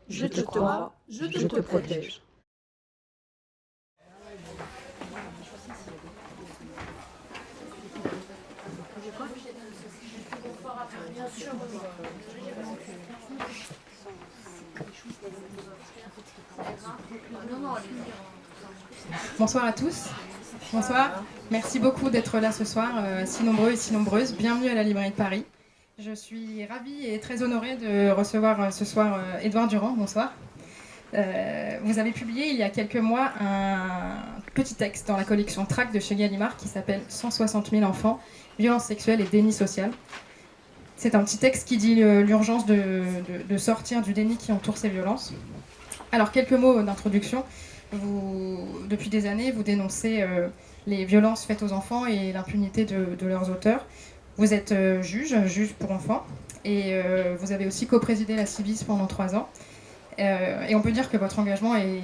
Je te crois, je te protège. Bonsoir à tous. Bonsoir. Merci beaucoup d'être là ce soir, si nombreux et si nombreuses. Bienvenue à la Librairie de Paris. Je suis ravie et très honorée de recevoir ce soir Édouard Durand. Bonsoir. Vous avez publié il y a quelques mois un petit texte dans la collection Trac de chez Gallimard qui s'appelle 160 000 enfants, violences sexuelles et déni social. C'est un petit texte qui dit l'urgence de sortir du déni qui entoure ces violences. Alors, quelques mots d'introduction. Depuis des années, vous dénoncez les violences faites aux enfants et l'impunité de leurs auteurs. Vous êtes juge pour enfants, et vous avez aussi coprésidé la Civis pendant 3 ans. Et on peut dire que votre engagement est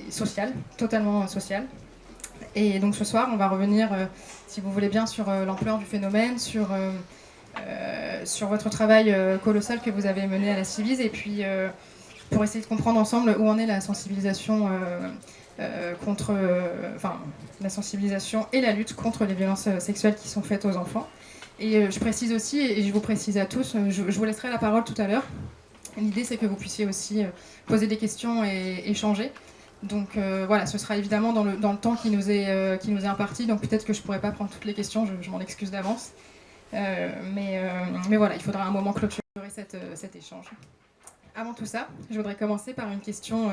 social, totalement social. Et donc ce soir, on va revenir, si vous voulez bien, sur l'ampleur du phénomène, sur votre travail colossal que vous avez mené à la Civis, et puis pour essayer de comprendre ensemble où en est la sensibilisation la sensibilisation et la lutte contre les violences sexuelles qui sont faites aux enfants. Et je précise aussi, et je vous précise à tous, je vous laisserai la parole tout à l'heure. L'idée, c'est que vous puissiez aussi poser des questions et échanger. Donc voilà, ce sera évidemment dans le temps qui nous est imparti, donc peut-être que je ne pourrai pas prendre toutes les questions, je m'en excuse d'avance. Mais voilà, il faudra un moment clôturer cet échange. Avant tout ça, je voudrais commencer par une question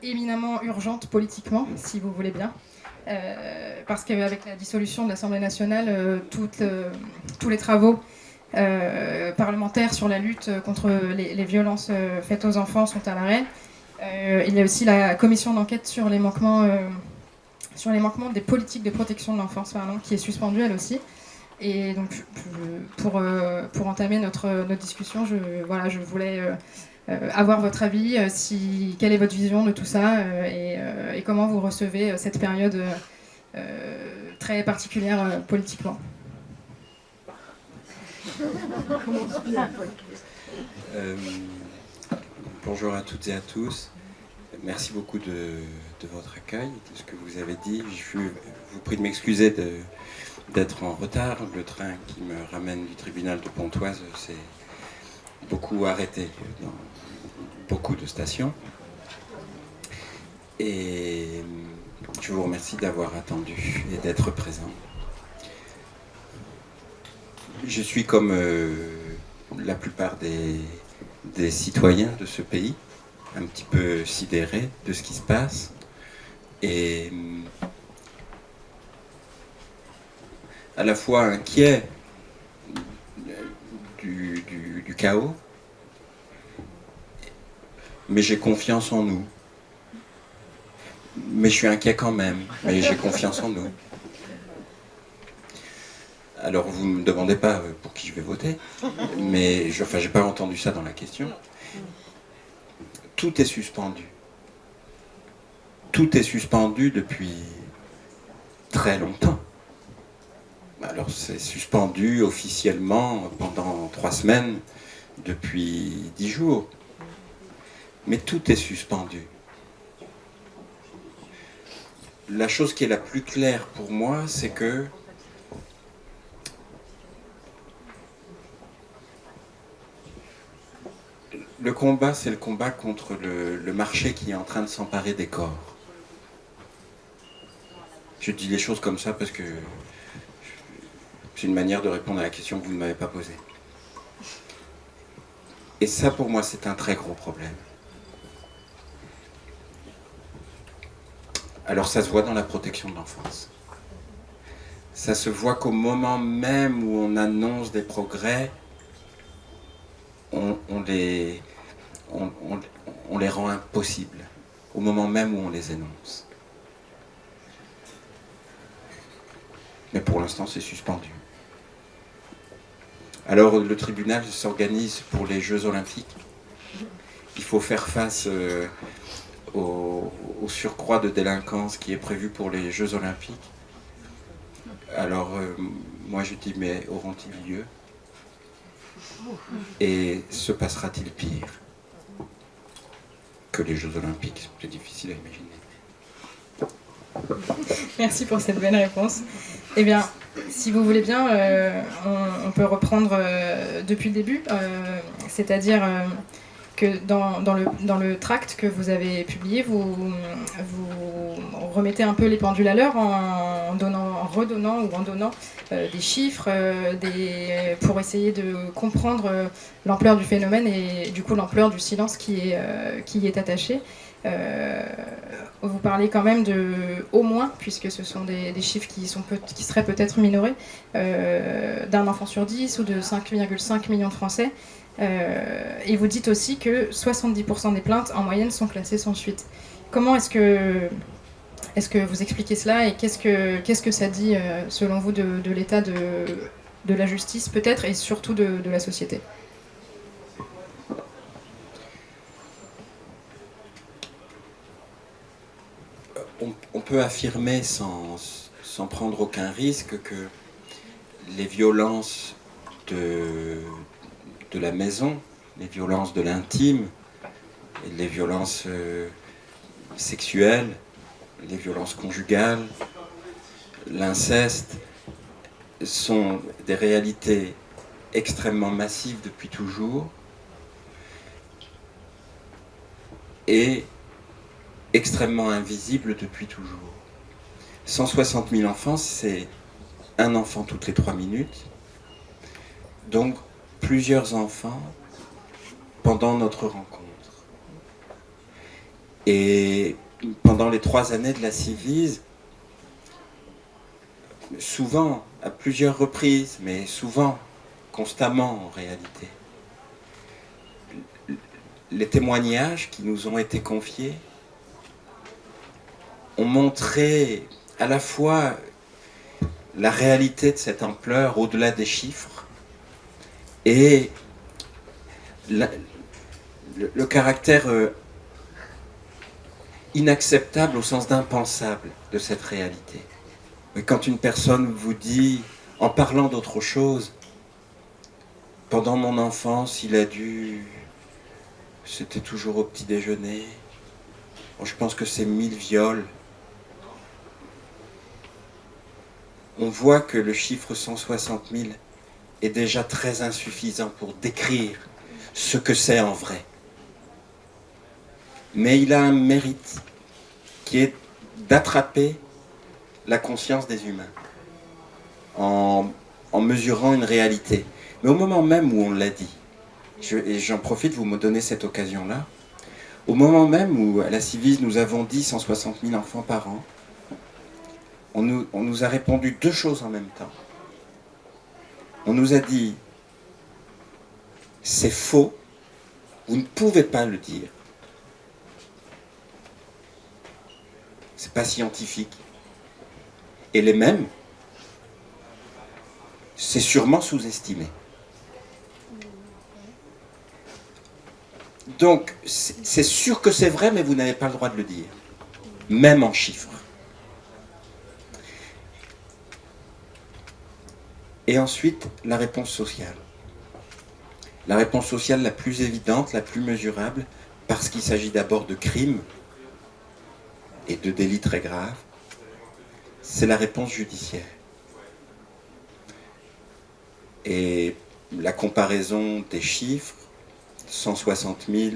éminemment urgente politiquement, si vous voulez bien. Parce qu'avec la dissolution de l'Assemblée nationale, tous les travaux parlementaires sur la lutte contre les violences faites aux enfants sont à l'arrêt. Il y a aussi la commission d'enquête sur les manquements des politiques de protection de l'enfance, qui est suspendue elle aussi. Et donc, pour entamer notre discussion, je voulais avoir votre avis, quelle est votre vision de tout ça, et comment vous recevez cette période très particulière politiquement. Bonjour à toutes et à tous. Merci beaucoup de votre accueil, de ce que vous avez dit. Je vous prie de m'excuser d'être en retard. Le train qui me ramène du tribunal de Pontoise s'est beaucoup arrêté dans beaucoup de stations. Et je vous remercie d'avoir attendu et d'être présent. Je suis comme la plupart des citoyens de ce pays, un petit peu sidéré de ce qui se passe, et à la fois inquiet du chaos, mais j'ai confiance en nous. Mais je suis inquiet quand même, mais j'ai confiance en nous. Alors vous ne me demandez pas pour qui je vais voter, mais j'ai pas entendu ça dans la question. Tout est suspendu. Tout est suspendu depuis très longtemps. Alors c'est suspendu officiellement pendant 3 semaines, depuis 10 jours. Mais tout est suspendu. La chose qui est la plus claire pour moi, c'est que le combat, c'est le combat contre le marché qui est en train de s'emparer des corps. Je dis les choses comme ça parce que c'est une manière de répondre à la question que vous ne m'avez pas posée. Et ça, pour moi, c'est un très gros problème. Alors ça se voit dans la protection de l'enfance. Ça se voit qu'au moment même où on annonce des progrès, on les rend impossibles, au moment même où on les énonce. Mais pour l'instant, c'est suspendu. Alors le tribunal s'organise pour les Jeux Olympiques. Il faut faire face au surcroît de délinquance qui est prévu pour les Jeux Olympiques. Alors moi je dis, mais auront-ils lieu? Et se passera-t-il pire? que les Jeux Olympiques. C'est difficile à imaginer. Merci pour cette belle réponse. Eh bien, si vous voulez bien, on peut reprendre depuis le début, c'est-à-dire que dans le tract que vous avez publié, vous remettez un peu les pendules à l'heure en redonnant des chiffres pour essayer de comprendre l'ampleur du phénomène et du coup l'ampleur du silence qui y est attaché. Vous parlez quand même au moins, puisque ce sont des chiffres qui seraient peut-être minorés, d'un enfant sur 10 ou de 5,5 millions de Français. Et vous dites aussi que 70% des plaintes en moyenne sont classées sans suite. Comment est-ce que vous expliquez cela et qu'est-ce que ça dit selon vous de l'état de la justice peut-être et surtout de la société ? On peut affirmer sans prendre aucun risque que les violences de la maison, les violences de l'intime, les violences sexuelles, les violences conjugales, l'inceste, sont des réalités extrêmement massives depuis toujours et extrêmement invisibles depuis toujours. 160 000 enfants, c'est un enfant toutes les 3 minutes, donc plusieurs enfants pendant notre rencontre. Et pendant les 3 années de la Civise, souvent, à plusieurs reprises, mais souvent, constamment en réalité, les témoignages qui nous ont été confiés ont montré à la fois la réalité de cette ampleur au-delà des chiffres et le caractère inacceptable au sens d'impensable de cette réalité. Mais quand une personne vous dit, en parlant d'autre chose, pendant mon enfance, c'était toujours au petit déjeuner, bon, je pense que c'est 1000 viols. On voit que le chiffre 160 000 est déjà très insuffisant pour décrire ce que c'est en vrai. Mais il a un mérite qui est d'attraper la conscience des humains en mesurant une réalité. Mais au moment même où on l'a dit, et j'en profite, vous me donnez cette occasion-là, au moment même où à la Civise nous avons dit 160 000 enfants par an, on nous a répondu 2 choses en même temps. On nous a dit, c'est faux, vous ne pouvez pas le dire. C'est pas scientifique. Et les mêmes, c'est sûrement sous-estimé. Donc, c'est sûr que c'est vrai, mais vous n'avez pas le droit de le dire. Même en chiffres. Et ensuite, la réponse sociale. La réponse sociale la plus évidente, la plus mesurable, parce qu'il s'agit d'abord de crimes et de délits très graves, c'est la réponse judiciaire. Et la comparaison des chiffres, 160 000,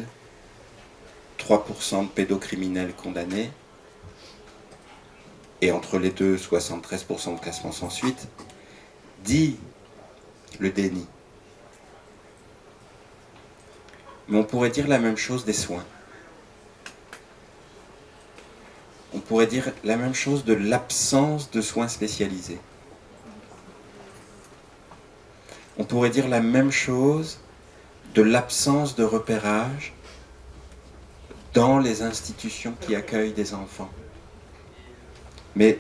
3% de pédocriminels condamnés, et entre les deux, 73% de classement sans suite, dit le déni. Mais on pourrait dire la même chose des soins. On pourrait dire la même chose de l'absence de soins spécialisés. On pourrait dire la même chose de l'absence de repérage dans les institutions qui accueillent des enfants. Mais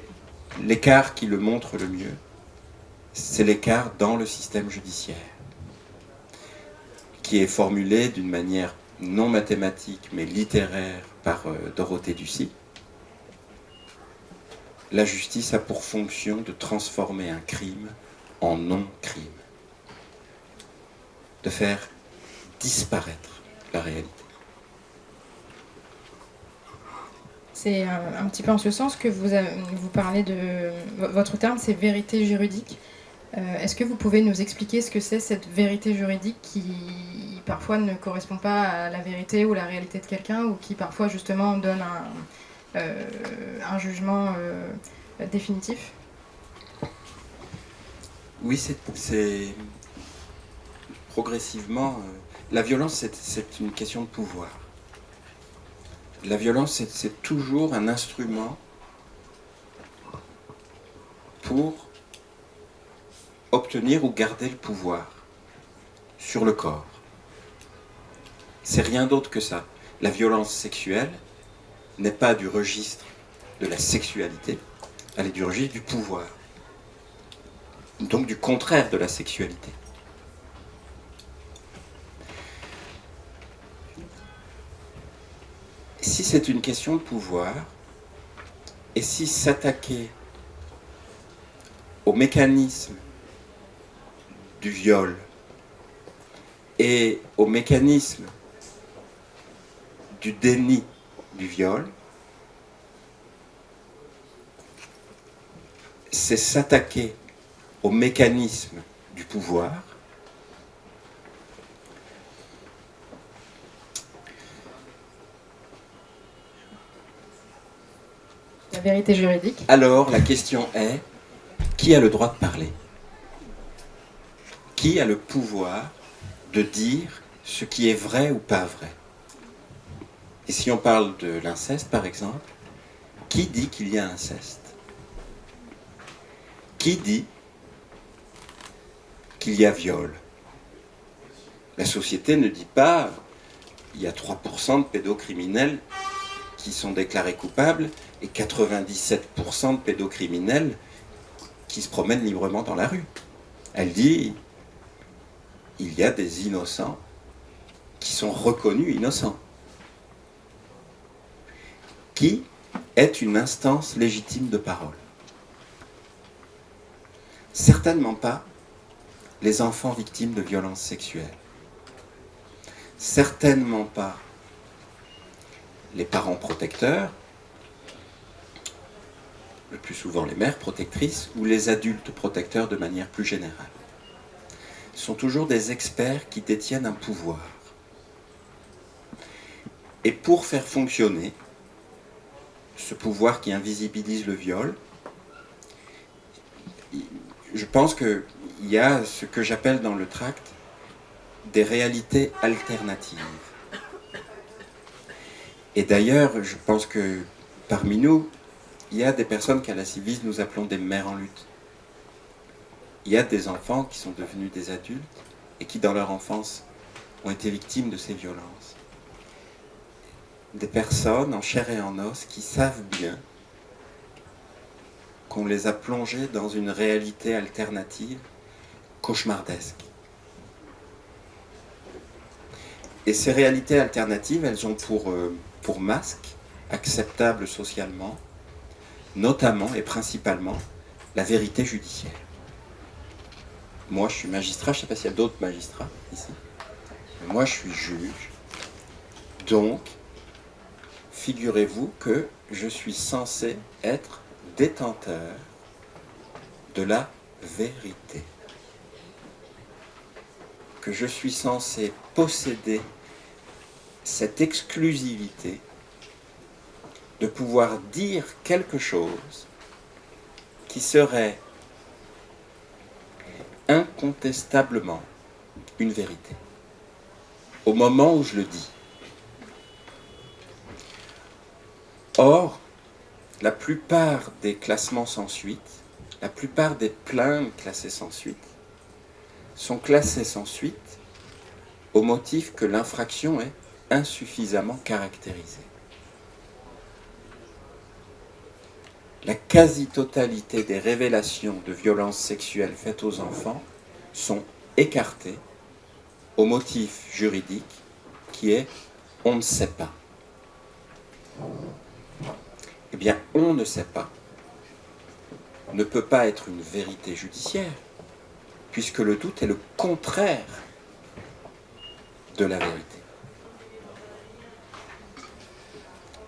l'écart qui le montre le mieux, c'est l'écart dans le système judiciaire, qui est formulé d'une manière non mathématique mais littéraire par Dorothée Ducy. La justice a pour fonction de transformer un crime en non-crime, de faire disparaître la réalité. C'est un petit peu en ce sens que vous parlez de... Votre terme, c'est vérité juridique. Est-ce que vous pouvez nous expliquer ce que c'est cette vérité juridique qui parfois ne correspond pas à la vérité ou la réalité de quelqu'un, ou qui parfois justement donne un jugement définitif? Oui, c'est progressivement... la violence, c'est une question de pouvoir. La violence, c'est toujours un instrument pour obtenir ou garder le pouvoir sur le corps. C'est rien d'autre que ça. La violence sexuelle n'est pas du registre de la sexualité, elle est du registre du pouvoir. Donc du contraire de la sexualité. Si c'est une question de pouvoir, et si s'attaquer au mécanisme du viol et au mécanisme du déni du viol, c'est s'attaquer au mécanisme du pouvoir, La vérité juridique. alors la question est, qui a le droit de parler? Qui a le pouvoir de dire ce qui est vrai ou pas vrai? Et si on parle de l'inceste, par exemple, qui dit qu'il y a inceste? Qui dit qu'il y a viol? La société ne dit pas il y a 3% de pédocriminels qui sont déclarés coupables et 97% de pédocriminels qui se promènent librement dans la rue. Elle dit il y a des innocents qui sont reconnus innocents. Qui est une instance légitime de parole? Certainement pas les enfants victimes de violences sexuelles. Certainement pas les parents protecteurs, le plus souvent les mères protectrices, ou les adultes protecteurs de manière plus générale. Ce sont toujours des experts qui détiennent un pouvoir. Et pour faire fonctionner ce pouvoir qui invisibilise le viol, je pense qu'il y a ce que j'appelle dans le tract des réalités alternatives. Et d'ailleurs, je pense que parmi nous, il y a des personnes qu'à la Civis nous appelons des mères en lutte. Il y a des enfants qui sont devenus des adultes et qui, dans leur enfance, ont été victimes de ces violences. Des personnes en chair et en os qui savent bien qu'on les a plongés dans une réalité alternative cauchemardesque. Et ces réalités alternatives, elles ont pour masque, acceptable socialement, notamment et principalement, la vérité judiciaire. Moi, je suis magistrat, je ne sais pas s'il y a d'autres magistrats ici, mais moi, je suis juge. Donc, figurez-vous que je suis censé être détenteur de la vérité. Que je suis censé posséder cette exclusivité de pouvoir dire quelque chose qui serait incontestablement une vérité, au moment où je le dis. Or, la plupart des classements sans suite, la plupart des plaintes classées sans suite, sont classées sans suite au motif que l'infraction est insuffisamment caractérisée. La quasi-totalité des révélations de violences sexuelles faites aux enfants sont écartées au motif juridique qui est « on ne sait pas ». Eh bien, « on ne sait pas » ne peut pas être une vérité judiciaire, puisque le doute est le contraire de la vérité.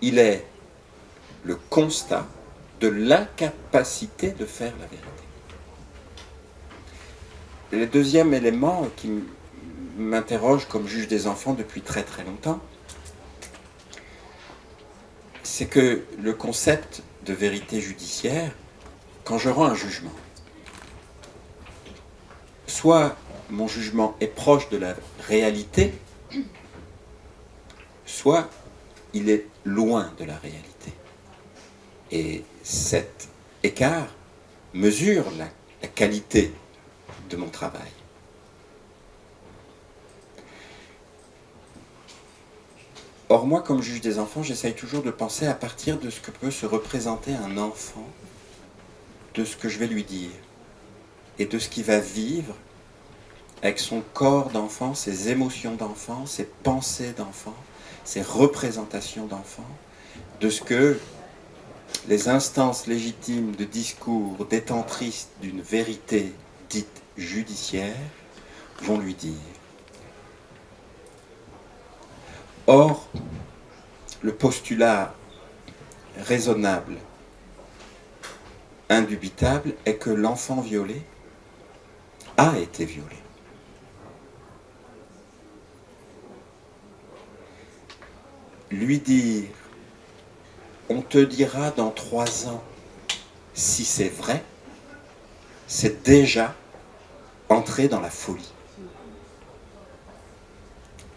Il est le constat de l'incapacité de faire la vérité. Le deuxième élément qui m'interroge comme juge des enfants depuis très très longtemps, c'est que le concept de vérité judiciaire, quand je rends un jugement, soit mon jugement est proche de la réalité, soit il est loin de la réalité. Et cet écart mesure la qualité de mon travail. Or, moi, comme juge des enfants, j'essaye toujours de penser à partir de ce que peut se représenter un enfant, de ce que je vais lui dire, et de ce qu'il va vivre avec son corps d'enfant, ses émotions d'enfant, ses pensées d'enfant, ses représentations d'enfant, de ce que les instances légitimes de discours détentrices d'une vérité dite judiciaire vont lui dire. Or, le postulat raisonnable, indubitable, est que l'enfant violé a été violé. Lui dire, on te dira dans 3 ans si c'est vrai, c'est déjà entrer dans la folie.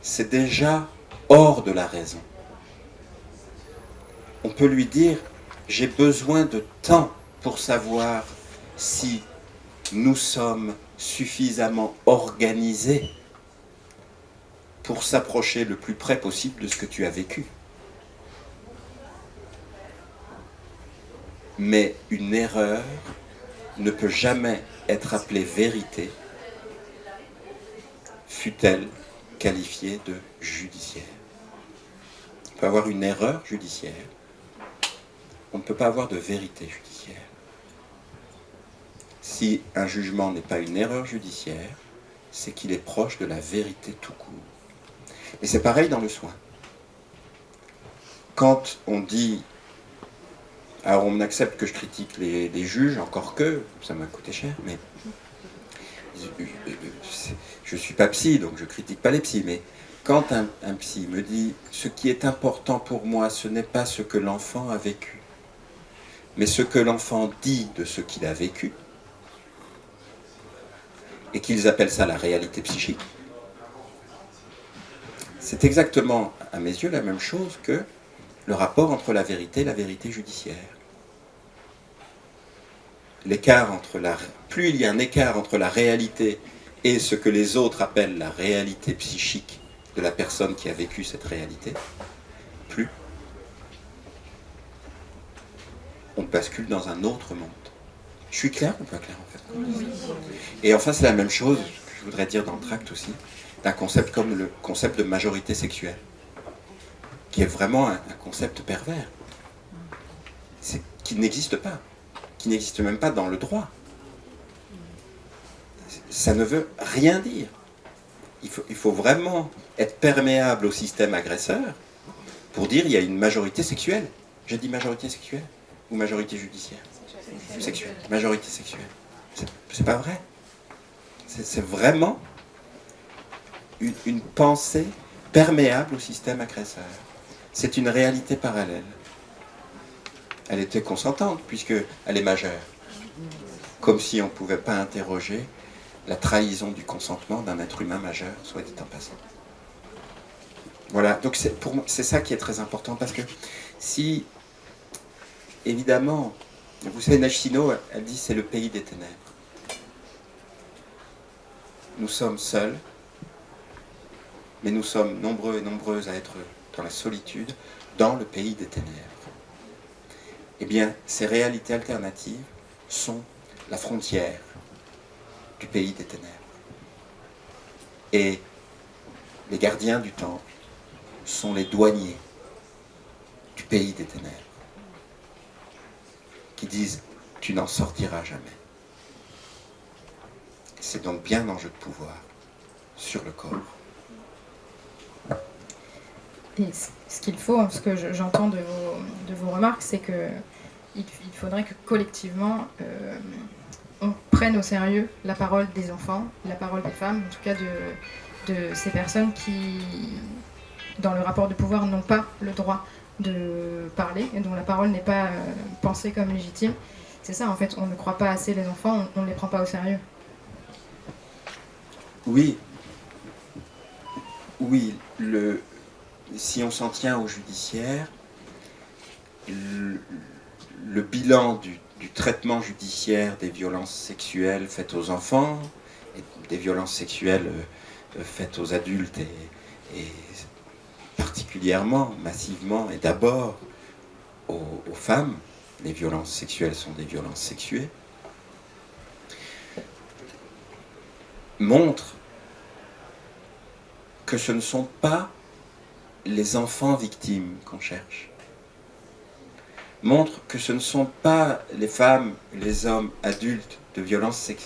C'est déjà hors de la raison. On peut lui dire, j'ai besoin de temps pour savoir si nous sommes suffisamment organisés pour s'approcher le plus près possible de ce que tu as vécu. Mais une erreur ne peut jamais être appelée vérité, fût-elle qualifiée de judiciaire. On peut avoir une erreur judiciaire, on ne peut pas avoir de vérité judiciaire. Si un jugement n'est pas une erreur judiciaire, c'est qu'il est proche de la vérité tout court. Et c'est pareil dans le soin. Quand on dit, alors on accepte que je critique les juges, encore que, ça m'a coûté cher, mais je ne suis pas psy, donc je ne critique pas les psys, mais quand un psy me dit, ce qui est important pour moi, ce n'est pas ce que l'enfant a vécu, mais ce que l'enfant dit de ce qu'il a vécu, et qu'ils appellent ça la réalité psychique, c'est exactement, à mes yeux, la même chose que le rapport entre la vérité et la vérité judiciaire. Plus il y a un écart entre la réalité et ce que les autres appellent la réalité psychique de la personne qui a vécu cette réalité, plus on bascule dans un autre monde. Je suis clair ou pas clair en fait? Oui. Et enfin c'est la même chose, que je voudrais dire dans le tract aussi, d'un concept comme le concept de majorité sexuelle, qui est vraiment un concept pervers, qui n'existe pas, qui n'existe même pas dans le droit. Ça ne veut rien dire. Il faut vraiment être perméable au système agresseur pour dire qu'il y a une majorité sexuelle. J'ai dit majorité sexuelle ou majorité judiciaire? Sexuelle. Majorité sexuelle. C'est pas vrai. C'est vraiment une pensée perméable au système agresseur. C'est une réalité parallèle. Elle était consentante puisqu'elle est majeure. Comme si on ne pouvait pas interroger la trahison du consentement d'un être humain majeur, soit dit en passant. Voilà, donc pour moi, c'est ça qui est très important, parce que si, évidemment, vous savez, Nashino, elle dit c'est le pays des ténèbres. Nous sommes seuls, mais nous sommes nombreux et nombreuses à être dans la solitude, dans le pays des ténèbres. Eh bien, ces réalités alternatives sont la frontière du pays des ténèbres. Et les gardiens du temple sont les douaniers du pays des ténèbres, qui disent « tu n'en sortiras jamais ». C'est donc bien un enjeu de pouvoir sur le corps. ce qu'il faut, ce que j'entends de vos remarques, c'est que il faudrait que collectivement on prenne au sérieux la parole des enfants, la parole des femmes, en tout cas de ces personnes qui, dans le rapport de pouvoir, n'ont pas le droit de parler et dont la parole n'est pas pensée comme légitime. C'est ça, en fait, on ne croit pas assez les enfants, on ne les prend pas au sérieux. Oui. Oui, si on s'en tient au judiciaire, le bilan du traitement judiciaire des violences sexuelles faites aux enfants, et des violences sexuelles faites aux adultes, et particulièrement, massivement, et d'abord aux femmes, les violences sexuelles sont des violences sexuées, montre que ce ne sont pas les enfants victimes qu'on cherche. Montre que ce ne sont pas les femmes, les hommes adultes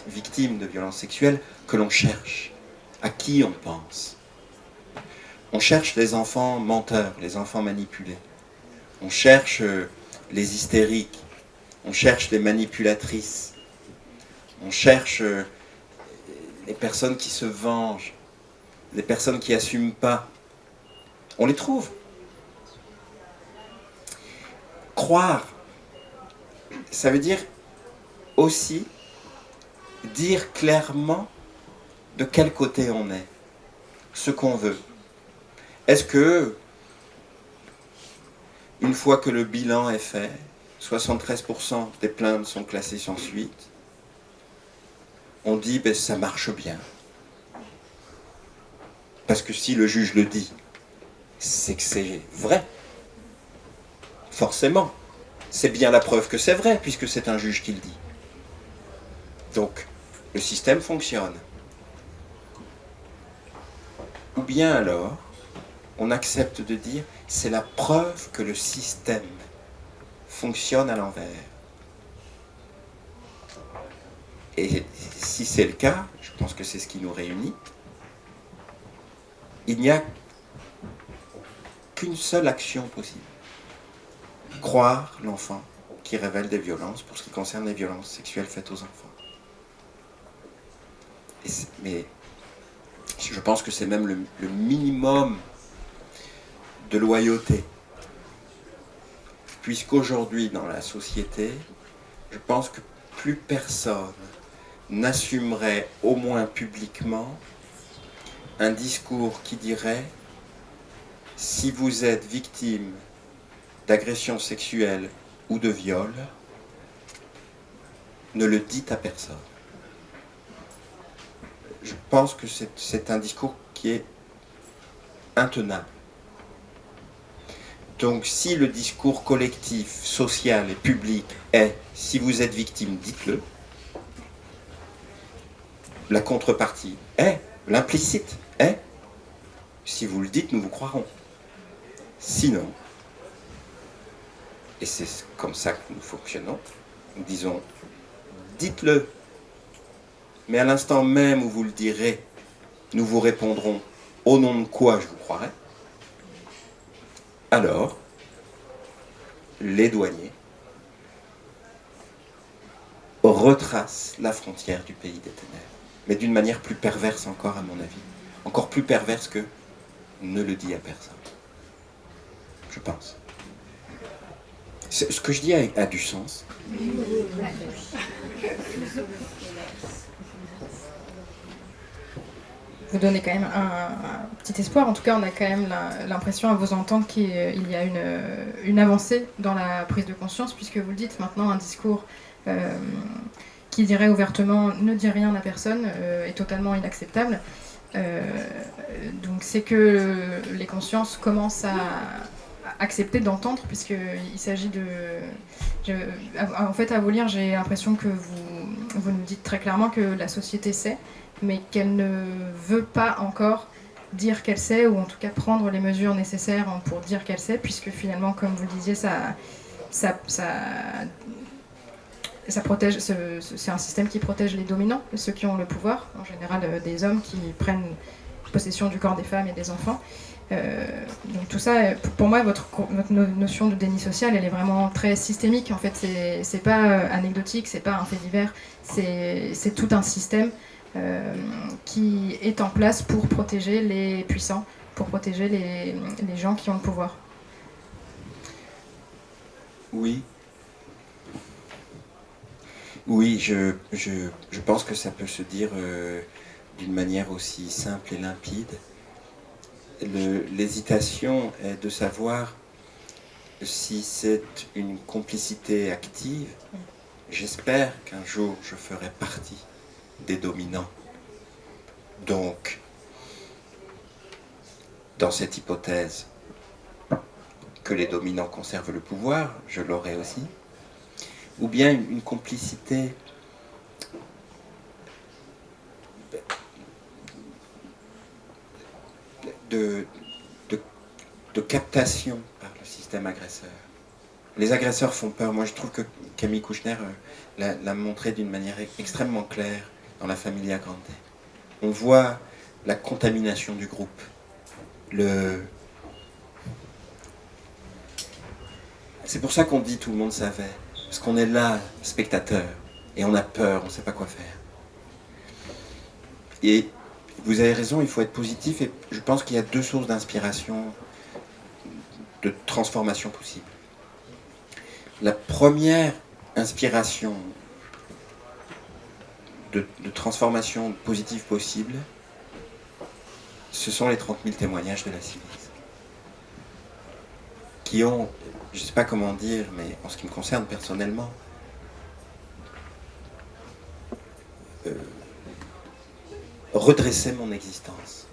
victimes de violences sexuelles que l'on cherche, à qui on pense. On cherche les enfants menteurs, les enfants manipulés. On cherche les hystériques. On cherche les manipulatrices. On cherche les personnes qui se vengent, les personnes qui n'assument pas. On les trouve. Croire, ça veut dire aussi dire clairement de quel côté on est, ce qu'on veut. Est-ce que, une fois que le bilan est fait, 73% des plaintes sont classées sans suite, on dit ben, ça marche bien. Parce que si le juge le dit, c'est que c'est vrai. Forcément. C'est bien la preuve que c'est vrai, puisque c'est un juge qui le dit. Donc, le système fonctionne. Ou bien alors, on accepte de dire, c'est la preuve que le système fonctionne à l'envers. Et si c'est le cas, je pense que c'est ce qui nous réunit, il n'y a qu'une seule action possible. Croire l'enfant qui révèle des violences pour ce qui concerne les violences sexuelles faites aux enfants. Mais je pense que c'est même le minimum de loyauté. Puisqu'aujourd'hui, dans la société, je pense que plus personne n'assumerait, au moins publiquement, un discours qui dirait « Si vous êtes victime d'agression sexuelle ou de viol, ne le dites à personne. » Je pense que c'est un discours qui est intenable. Donc si le discours collectif, social et public est « si vous êtes victime, dites-le », la contrepartie est, l'implicite est « si vous le dites, nous vous croirons ». Sinon, et c'est comme ça que nous fonctionnons, nous disons « dites-le ». Mais à l'instant même où vous le direz, nous vous répondrons « au nom de quoi je vous croirai ?» Alors, les douaniers retracent la frontière du pays des ténèbres. Mais d'une manière plus perverse encore, à mon avis. Encore plus perverse que « ne le dis à personne ». Je pense. Ce que je dis a du sens. Vous donnez quand même un petit espoir. En tout cas, on a quand même l'impression à vous entendre qu'il y a une avancée dans la prise de conscience, puisque vous le dites maintenant, un discours qui dirait ouvertement « ne dis rien à personne » est totalement inacceptable. Donc c'est que les consciences commencent à accepter d'entendre, puisqu'il s'agit de... en fait, à vous lire, j'ai l'impression que vous nous dites très clairement que la société sait, mais qu'elle ne veut pas encore dire qu'elle sait, ou en tout cas prendre les mesures nécessaires pour dire qu'elle sait, puisque finalement, comme vous le disiez, ça protège, c'est un système qui protège les dominants, ceux qui ont le pouvoir, en général des hommes qui prennent possession du corps des femmes et des enfants. Donc tout ça, pour moi, votre notion de déni social, elle est vraiment très systémique. En fait, c'est pas anecdotique, c'est pas un fait divers, c'est tout un système qui est en place pour protéger les puissants, pour protéger les gens qui ont le pouvoir. Oui. Oui, je pense que ça peut se dire d'une manière aussi simple et limpide. L'hésitation est de savoir si c'est une complicité active. J'espère qu'un jour je ferai partie des dominants. Donc, dans cette hypothèse que les dominants conservent le pouvoir, je l'aurai aussi. Ou bien une complicité de captation par le système agresseur. Les agresseurs font peur. Moi, je trouve que Camille Kouchner l'a montré d'une manière extrêmement claire dans La Familia Grande. On voit la contamination du groupe. C'est pour ça qu'on dit tout le monde savait. Parce qu'on est là, spectateur, et on a peur, on ne sait pas quoi faire. Et vous avez raison, il faut être positif, et je pense qu'il y a deux sources d'inspiration, de transformation possible. La première inspiration de transformation positive possible, ce sont les 30 000 témoignages de la Civis, qui ont, je ne sais pas comment dire, mais en ce qui me concerne personnellement, redresser mon existence.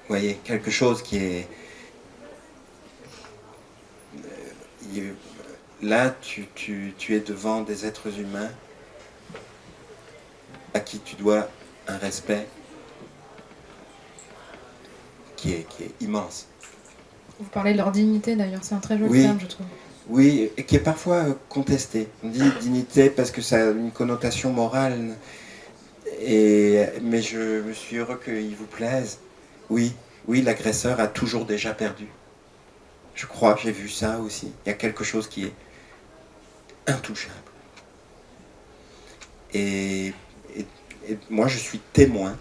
Vous voyez, quelque chose qui est... Là, tu es devant des êtres humains à qui tu dois un respect qui est immense. Vous parlez de leur dignité d'ailleurs, c'est un très joli terme, je trouve. Oui, et qui est parfois contesté. On dit dignité parce que ça a une connotation morale, mais je suis heureux qu'il vous plaise. Oui, l'agresseur a toujours déjà perdu. Je crois, j'ai vu ça aussi. Il y a quelque chose qui est intouchable. Et moi, je suis témoin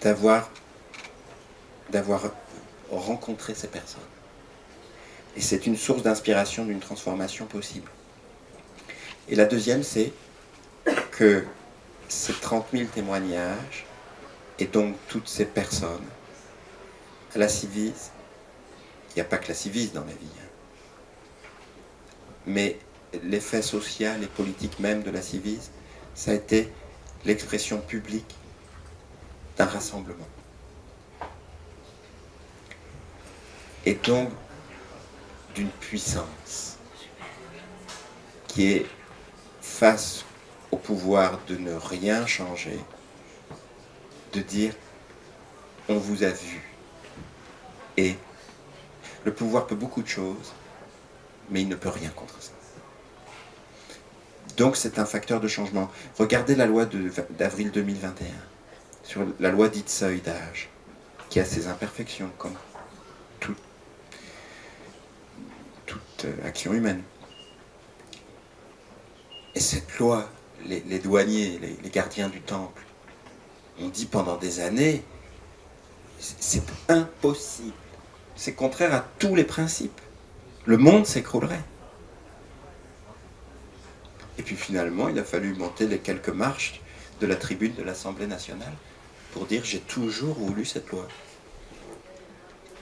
d'avoir rencontré ces personnes. Et c'est une source d'inspiration d'une transformation possible. Et la deuxième, c'est que ces 30 000 témoignages, et donc toutes ces personnes, à la Civis, il n'y a pas que la Civis dans la vie, hein, mais l'effet social et politique même de la Civis, ça a été l'expression publique d'un rassemblement. Et donc d'une puissance qui est face au pouvoir de ne rien changer, de dire on vous a vu. Et le pouvoir peut beaucoup de choses, mais il ne peut rien contre ça. Donc c'est un facteur de changement. Regardez la loi d'avril 2021, sur la loi dite seuil d'âge, qui a ses imperfections, comme toute action humaine. Et cette loi, les douaniers, les gardiens du temple, ont dit pendant des années, c'est impossible. C'est contraire à tous les principes. Le monde s'écroulerait. Et puis finalement, il a fallu monter les quelques marches de la tribune de l'Assemblée nationale pour dire j'ai toujours voulu cette loi.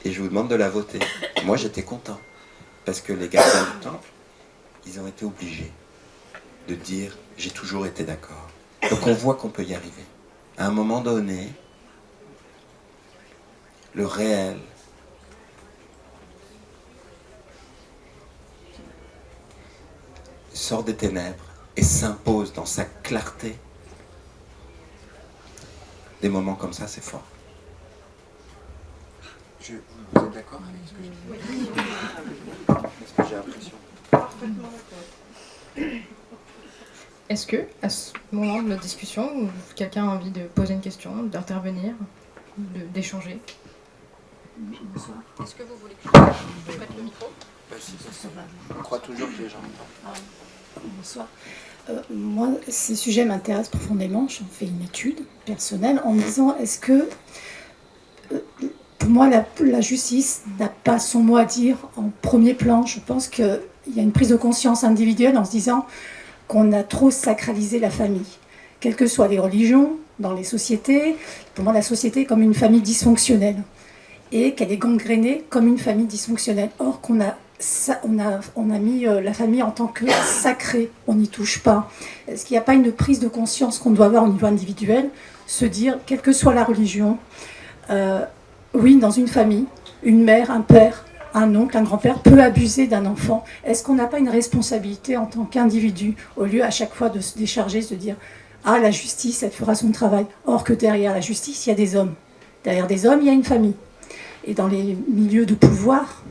Et je vous demande de la voter. Moi, j'étais content. Parce que les gardiens du temple, ils ont été obligés de dire j'ai toujours été d'accord. Donc on voit qu'on peut y arriver. À un moment donné, le réel sort des ténèbres et s'impose dans sa clarté. Des moments comme ça, c'est fort. Vous êtes d'accord avec ce que je dis? Est-ce que j'ai l'impression? Parfaitement d'accord. est-ce que, à ce moment de notre discussion, quelqu'un a envie de poser une question, d'intervenir, d'échanger? Bonsoir. Est-ce que vous voulez que je mette le micro? On croit toujours que les gens... Bonsoir. Moi, ces sujets m'intéressent profondément. J'en fais une étude personnelle en me disant, est-ce que, pour moi, la justice n'a pas son mot à dire en premier plan? Je pense qu'il y a une prise de conscience individuelle en se disant qu'on a trop sacralisé la famille. Quelles que soient les religions, dans les sociétés, pour moi, la société est comme une famille dysfonctionnelle. Et qu'elle est gangrénée comme une famille dysfonctionnelle. Or, on a mis la famille en tant que sacrée, on n'y touche pas. Est-ce qu'il n'y a pas une prise de conscience qu'on doit avoir au niveau individuel, se dire, quelle que soit la religion, oui, dans une famille, une mère, un père, un oncle, un grand-père peut abuser d'un enfant. Est-ce qu'on n'a pas une responsabilité en tant qu'individu, au lieu à chaque fois de se décharger, de se dire, ah, la justice, elle fera son travail. Or que derrière la justice, il y a des hommes. Derrière des hommes, il y a une famille. Et dans les milieux de pouvoir,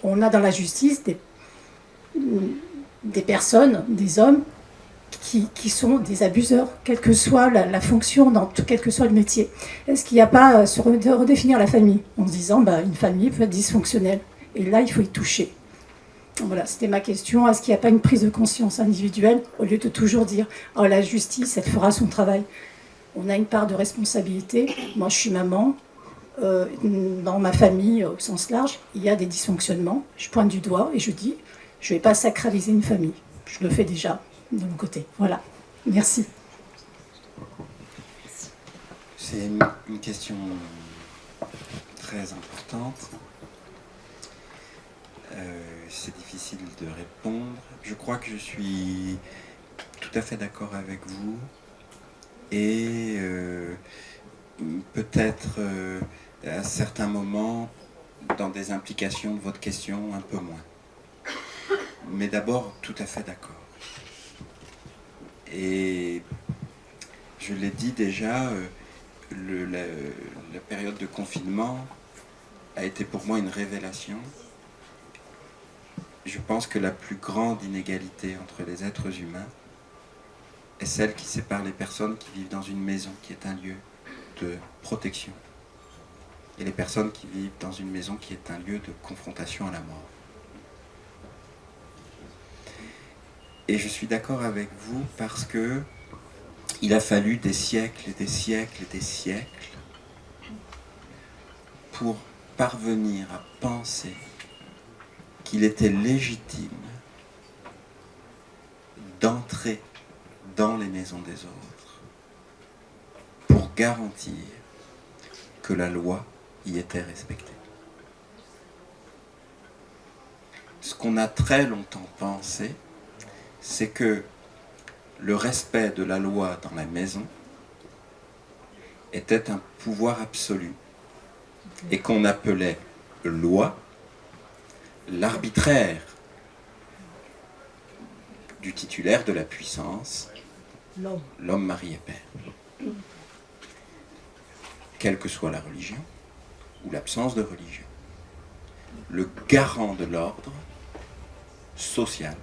on a dans la justice des personnes, des hommes, qui sont des abuseurs, quelle que soit la fonction, quel que soit le métier. Est-ce qu'il n'y a pas à se redéfinir la famille, en se disant une famille peut être dysfonctionnelle, et là il faut y toucher. Voilà, c'était ma question. Est-ce qu'il n'y a pas une prise de conscience individuelle, au lieu de toujours dire « Oh, la justice, elle fera son travail ». On a une part de responsabilité. Moi, je suis maman. Dans ma famille, au sens large, il y a des dysfonctionnements. Je pointe du doigt et je dis, je ne vais pas sacraliser une famille. Je le fais déjà de mon côté. Voilà. Merci. C'est une question très importante. C'est difficile de répondre. Je crois que je suis tout à fait d'accord avec vous. Et peut-être... à certains moments, dans des implications de votre question, un peu moins. Mais d'abord, tout à fait d'accord. Et je l'ai dit déjà, la période de confinement a été pour moi une révélation. Je pense que la plus grande inégalité entre les êtres humains est celle qui sépare les personnes qui vivent dans une maison, qui est un lieu de protection, et les personnes qui vivent dans une maison qui est un lieu de confrontation à la mort. Et je suis d'accord avec vous parce que il a fallu des siècles et des siècles et des siècles pour parvenir à penser qu'il était légitime d'entrer dans les maisons des autres pour garantir que la loi y était respectée. Ce qu'on a très longtemps pensé, c'est que le respect de la loi dans la maison était un pouvoir absolu et qu'on appelait loi l'arbitraire du titulaire de la puissance, l'homme, mari et père. Quelle que soit la religion ou l'absence de religion, le garant de l'ordre social,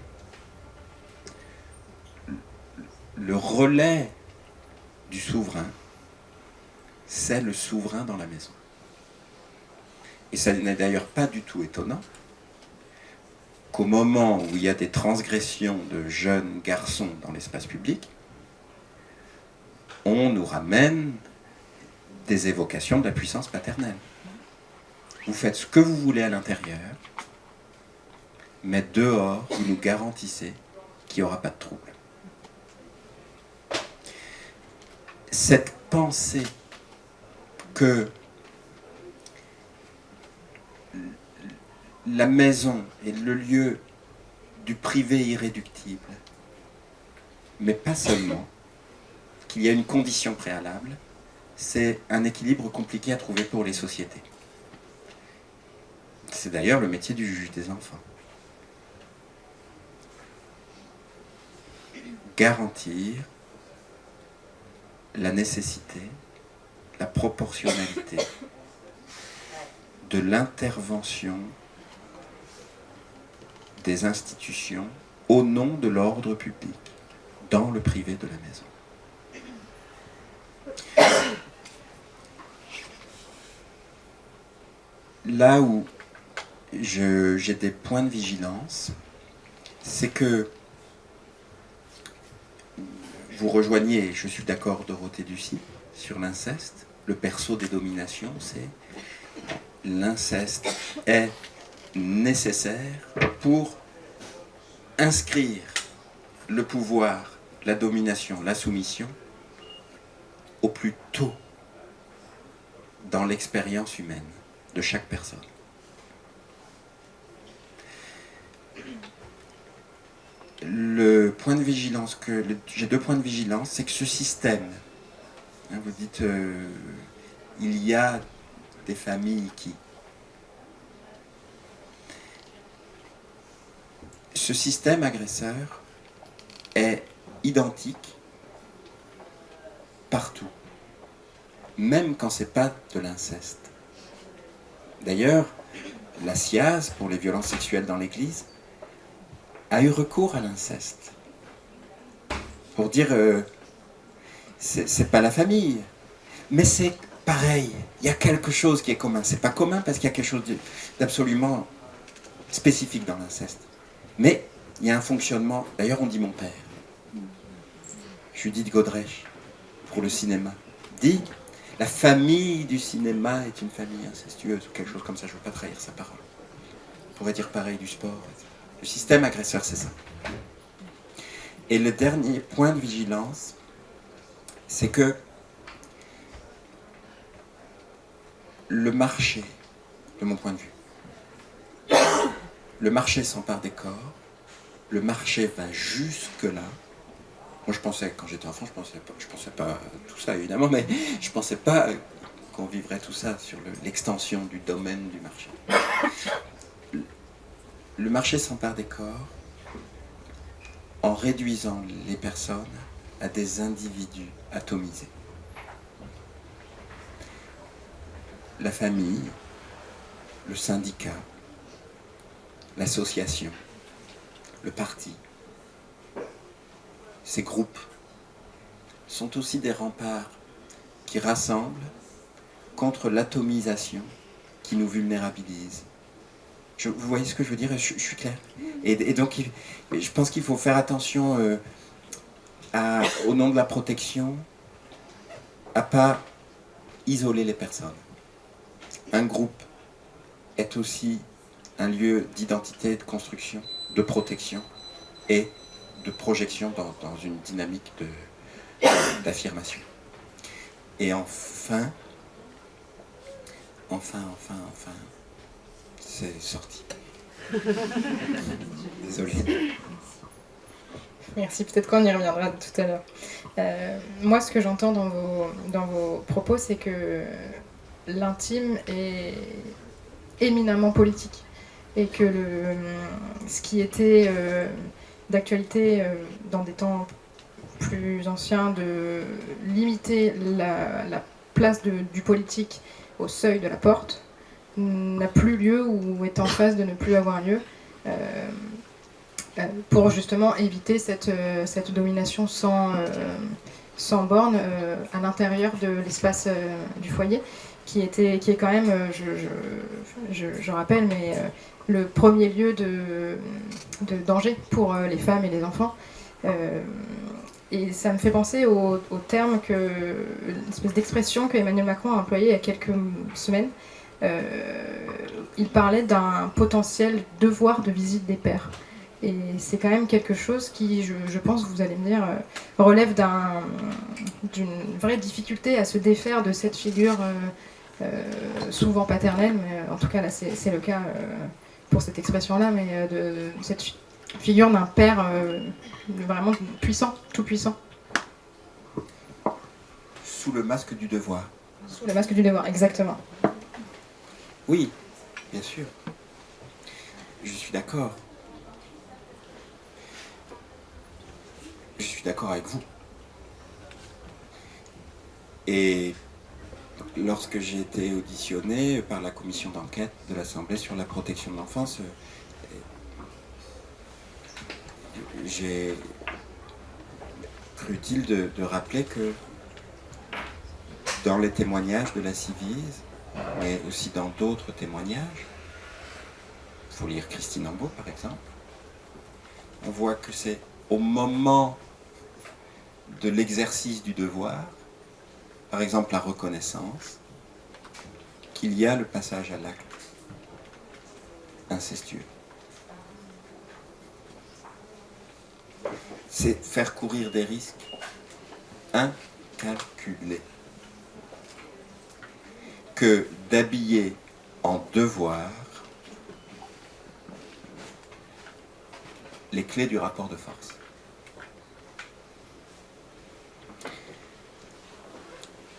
le relais du souverain, c'est le souverain dans la maison. Et ça n'est d'ailleurs pas du tout étonnant qu'au moment où il y a des transgressions de jeunes garçons dans l'espace public, on nous ramène des évocations de la puissance paternelle. Vous faites ce que vous voulez à l'intérieur, mais dehors, vous nous garantissez qu'il n'y aura pas de trouble. Cette pensée que la maison est le lieu du privé irréductible, mais pas seulement, qu'il y a une condition préalable, c'est un équilibre compliqué à trouver pour les sociétés. C'est d'ailleurs le métier du juge des enfants. Garantir la nécessité, la proportionnalité de l'intervention des institutions au nom de l'ordre public, dans le privé de la maison. Là où j'ai des points de vigilance, c'est que vous rejoignez, je suis d'accord, Dorothée Ducy, sur l'inceste. Le berceau des dominations, c'est l'inceste est nécessaire pour inscrire le pouvoir, la domination, la soumission au plus tôt dans l'expérience humaine de chaque personne. Le point de vigilance j'ai deux points de vigilance, c'est que ce système, hein, vous dites il y a des familles qui... Ce système agresseur est identique partout, même quand c'est pas de l'inceste. D'ailleurs, la SIAZ, pour les violences sexuelles dans l'Église, a eu recours à l'inceste pour dire c'est pas la famille, mais c'est pareil, il y a quelque chose qui est commun. C'est pas commun parce qu'il y a quelque chose d'absolument spécifique dans l'inceste, mais il y a un fonctionnement. D'ailleurs, on dit mon père, Judith Godrèche, pour le cinéma, dit la famille du cinéma est une famille incestueuse ou quelque chose comme ça. Je ne veux pas trahir sa parole. On pourrait dire pareil du sport. Le système agresseur, c'est ça. Et le dernier point de vigilance, c'est que le marché, de mon point de vue, le marché s'empare des corps, le marché va jusque-là. Moi, je pensais, quand j'étais enfant, je pensais pas à tout ça, évidemment, mais je pensais pas qu'on vivrait tout ça sur l'extension du domaine du marché. Le marché s'empare des corps en réduisant les personnes à des individus atomisés. La famille, le syndicat, l'association, le parti, ces groupes sont aussi des remparts qui rassemblent contre l'atomisation qui nous vulnérabilise. Vous voyez ce que je veux dire? Je suis clair. Et donc, je pense qu'il faut faire attention au nom de la protection, à pas isoler les personnes. Un groupe est aussi un lieu d'identité, de construction, de protection et de projection dans une dynamique d'affirmation. Et enfin, c'est sorti. Désolé. Merci, peut-être qu'on y reviendra tout à l'heure. Moi, ce que j'entends dans vos propos, c'est que l'intime est éminemment politique et que ce qui était d'actualité dans des temps plus anciens, de limiter la place du politique au seuil de la porte, n'a plus lieu ou est en phase de ne plus avoir lieu pour justement éviter cette domination sans borne à l'intérieur de l'espace du foyer qui est quand même, je rappelle, mais le premier lieu de danger pour les femmes et les enfants. Et ça me fait penser au terme, une espèce d'expression que Emmanuel Macron a employée il y a quelques semaines. Il parlait d'un potentiel devoir de visite des pères. Et c'est quand même quelque chose qui, je pense, vous allez me dire, relève d'une vraie difficulté à se défaire de cette figure souvent paternelle, mais en tout cas là c'est le cas pour cette expression-là, mais de cette figure d'un père vraiment puissant, tout puissant. Sous le masque du devoir. Sous le masque du devoir, exactement. Oui, bien sûr. Je suis d'accord. Je suis d'accord avec vous. Et lorsque j'ai été auditionné par la commission d'enquête de l'Assemblée sur la protection de l'enfance, cru utile de rappeler que dans les témoignages de la Civise, mais aussi dans d'autres témoignages, il faut lire Christine Angot par exemple, on voit que c'est au moment de l'exercice du devoir, par exemple la reconnaissance, qu'il y a le passage à l'acte incestueux. C'est faire courir des risques incalculés que d'habiller en devoir les clés du rapport de force.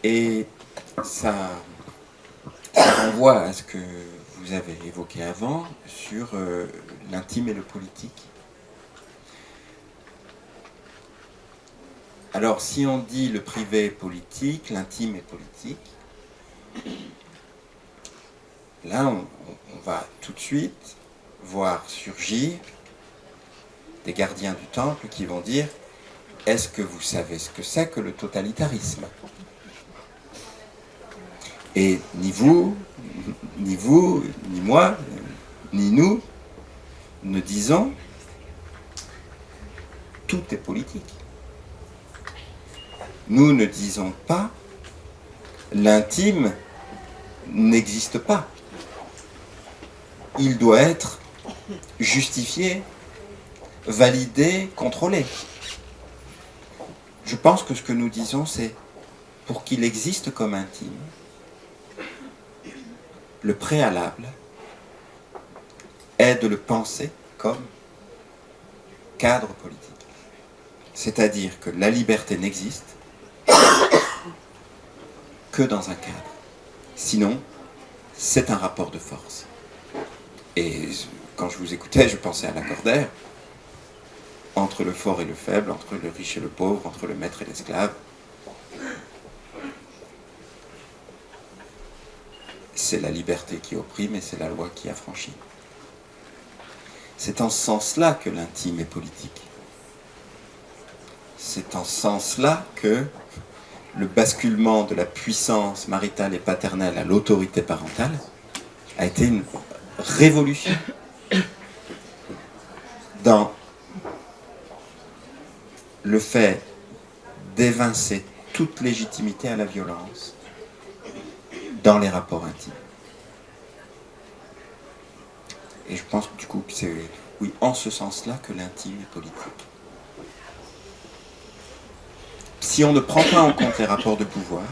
Et ça renvoie à ce que vous avez évoqué avant sur l'intime et le politique. Alors, si on dit le privé est politique, l'intime est politique, là, on va tout de suite voir surgir des gardiens du temple qui vont dire « Est-ce que vous savez ce que c'est que le totalitarisme ?» Et ni vous, ni moi, ni nous ne disons « Tout est politique ». Nous ne disons pas « L'intime n'existe pas ». Il doit être justifié, validé, contrôlé. Je pense que ce que nous disons, c'est pour qu'il existe comme intime, le préalable est de le penser comme cadre politique. C'est-à-dire que la liberté n'existe que dans un cadre. Sinon, c'est un rapport de force. Et quand je vous écoutais, je pensais à Lacordaire, entre le fort et le faible, entre le riche et le pauvre, entre le maître et l'esclave. C'est la liberté qui opprime et c'est la loi qui affranchit. C'est en ce sens-là que l'intime est politique. C'est en ce sens-là que le basculement de la puissance maritale et paternelle à l'autorité parentale a été une révolution dans le fait d'évincer toute légitimité à la violence dans les rapports intimes. Et je pense du coup que c'est, oui, en ce sens-là que l'intime est politique. Si on ne prend pas en compte les rapports de pouvoir,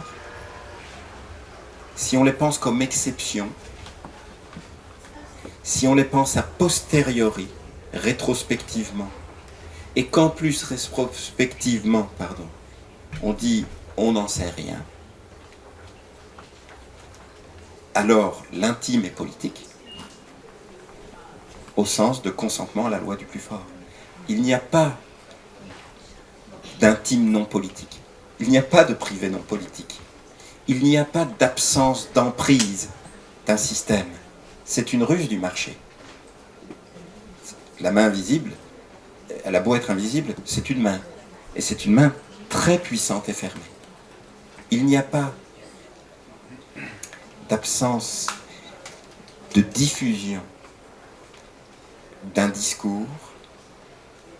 si on les pense comme exception, si on les pense a posteriori, rétrospectivement, et qu'en plus rétrospectivement, on dit on n'en sait rien, alors l'intime est politique, au sens de consentement à la loi du plus fort. Il n'y a pas d'intime non politique. Il n'y a pas de privé non politique. Il n'y a pas d'absence d'emprise d'un système. C'est une ruse du marché. La main invisible, elle a beau être invisible, c'est une main. Et c'est une main très puissante et fermée. Il n'y a pas d'absence de diffusion d'un discours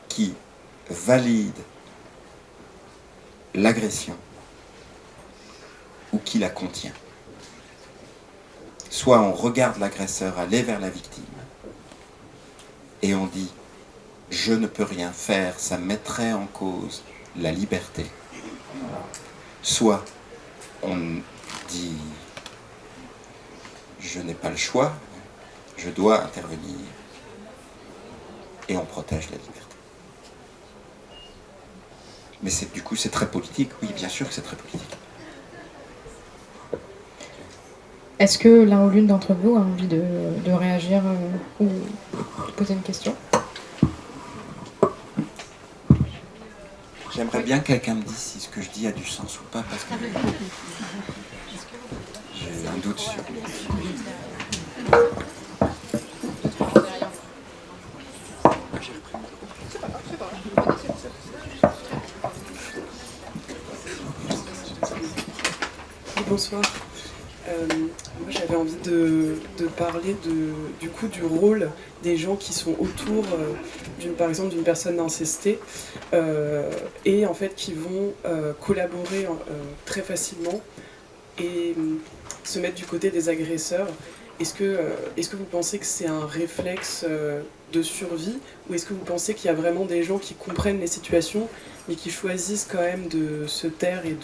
qui valide l'agression ou qui la contient. Soit on regarde l'agresseur aller vers la victime et on dit « je ne peux rien faire, ça mettrait en cause la liberté ». Soit on dit « je n'ai pas le choix, je dois intervenir » et on protège la liberté. Mais du coup, c'est très politique. Oui, bien sûr que c'est très politique. Est-ce que l'un ou l'une d'entre vous a envie de réagir ou de poser une question? J'aimerais bien que quelqu'un me dise si ce que je dis a du sens ou pas, parce que j'ai un doute sur... bonsoir. Moi j'avais envie de parler du coup du rôle des gens qui sont autour par exemple d'une personne incestée et en fait qui vont collaborer très facilement et se mettre du côté des agresseurs. Est-ce que vous pensez que c'est un réflexe de survie ou est-ce que vous pensez qu'il y a vraiment des gens qui comprennent les situations mais qui choisissent quand même de se taire et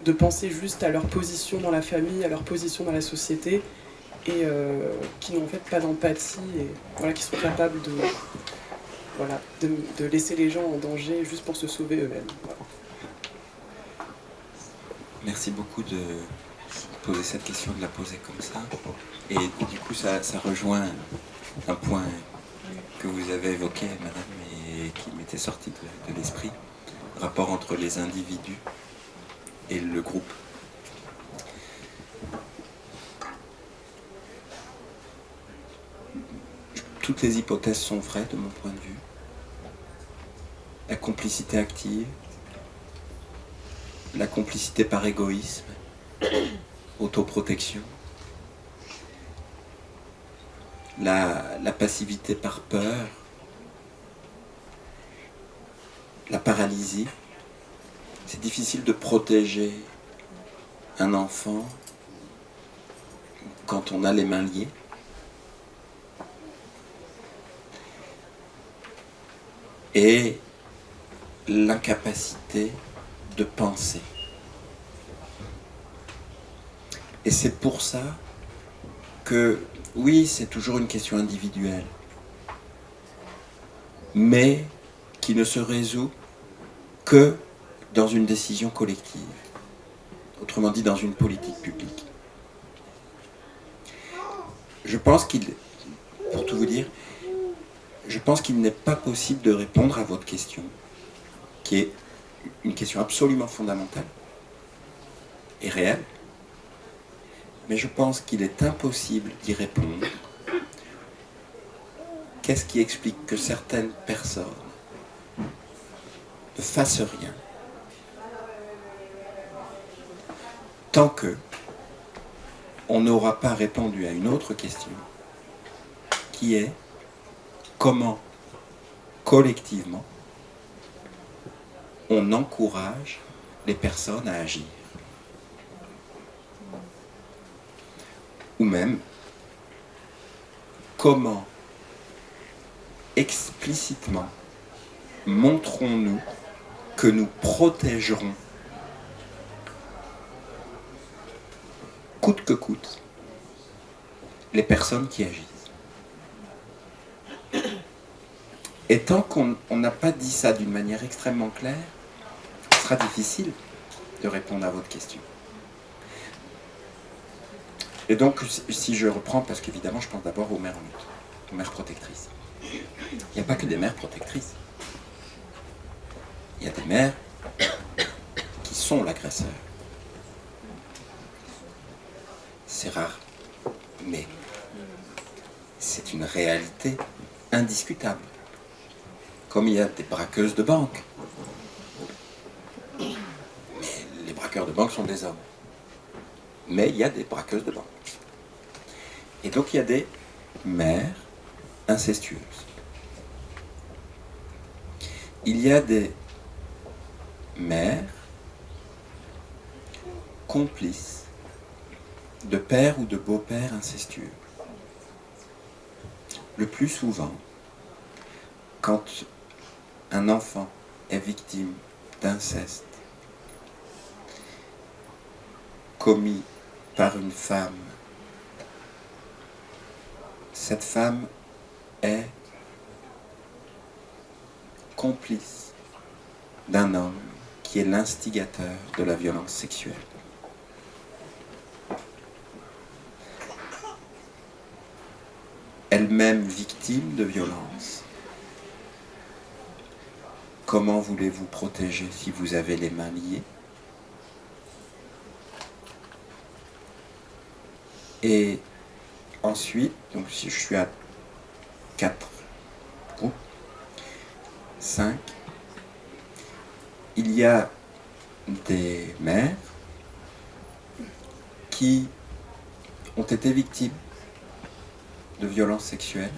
de penser juste à leur position dans la famille, à leur position dans la société et qui n'ont en fait pas d'empathie et voilà, qui sont capables de laisser les gens en danger juste pour se sauver eux-mêmes. Voilà. Merci beaucoup de poser cette question, de la poser comme ça. Et du coup, ça rejoint un point que vous avez évoqué, madame, et qui m'était sorti de l'esprit, rapport entre les individus et le groupe. Toutes les hypothèses sont vraies de mon point de vue. La complicité active, la complicité par égoïsme, autoprotection, la passivité par peur, la paralysie. C'est difficile de protéger un enfant quand on a les mains liées. Et l'incapacité de penser. Et c'est pour ça que, oui, c'est toujours une question individuelle, mais qui ne se résout que dans une décision collective, autrement dit dans une politique publique. Je pense pour tout vous dire, je pense qu'il n'est pas possible de répondre à votre question, qui est une question absolument fondamentale et réelle, mais je pense qu'il est impossible d'y répondre. Qu'est-ce qui explique que certaines personnes ne fassent rien tant que on n'aura pas répondu à une autre question, qui est comment, collectivement, on encourage les personnes à agir. Ou même, comment, explicitement, montrons-nous que nous protégerons, coûte que coûte, les personnes qui agissent. Et tant qu'on n'a pas dit ça d'une manière extrêmement claire, ce sera difficile de répondre à votre question. Et donc, si je reprends, parce qu'évidemment, je pense d'abord aux mères en lutte, aux mères protectrices. Il n'y a pas que des mères protectrices. Il y a des mères qui sont l'agresseur. C'est rare, mais c'est une réalité indiscutable. Comme il y a des braqueuses de banque. Mais les braqueurs de banque sont des hommes. Mais il y a des braqueuses de banque. Et donc il y a des mères incestueuses. Il y a des mères complices de pères ou de beaux-pères incestueux. Le plus souvent, quand un enfant est victime d'inceste commis par une femme, cette femme est complice d'un homme qui est l'instigateur de la violence sexuelle. Elle-même victime de violence. Comment voulez-vous protéger si vous avez les mains liées? Et ensuite, donc si je suis à 4 groupes, 5, il y a des mères qui ont été victimes de violences sexuelles,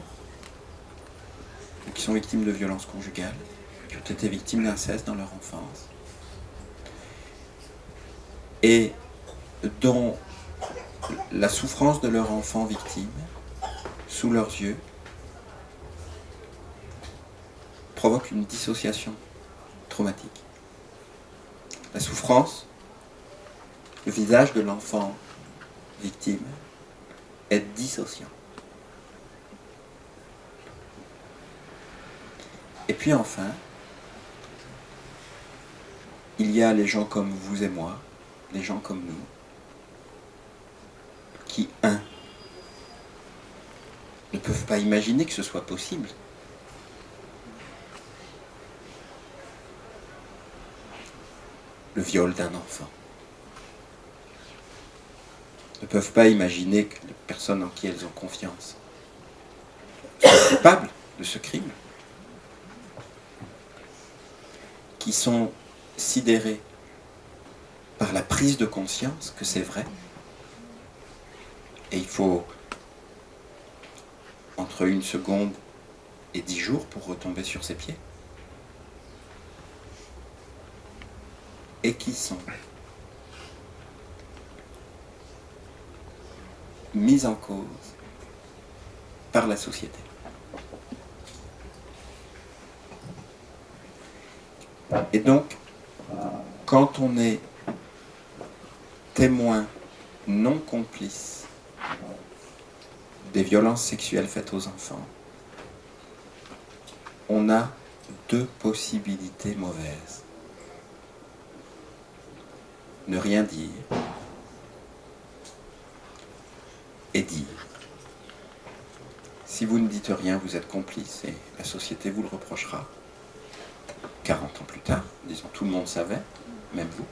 ou qui sont victimes de violences conjugales, qui ont été victimes d'inceste dans leur enfance, et dont la souffrance de leur enfant victime, sous leurs yeux, provoque une dissociation traumatique. La souffrance, le visage de l'enfant victime est dissociant. Et puis enfin, il y a les gens comme vous et moi, les gens comme nous, qui, ne peuvent pas imaginer que ce soit possible. Le viol d'un enfant. Ne peuvent pas imaginer que les personnes en qui elles ont confiance sont coupables de ce crime, qui sont sidérées par la prise de conscience que c'est vrai. Et il faut entre 1 seconde et 10 jours pour retomber sur ses pieds. Et qui sont mises en cause par la société. Et donc, quand on est témoin non complice des violences sexuelles faites aux enfants, on a 2 possibilités mauvaises. Ne rien dire et dire. Si vous ne dites rien, vous êtes complice et la société vous le reprochera. 40 ans plus tard, disons, tout le monde savait, même vous.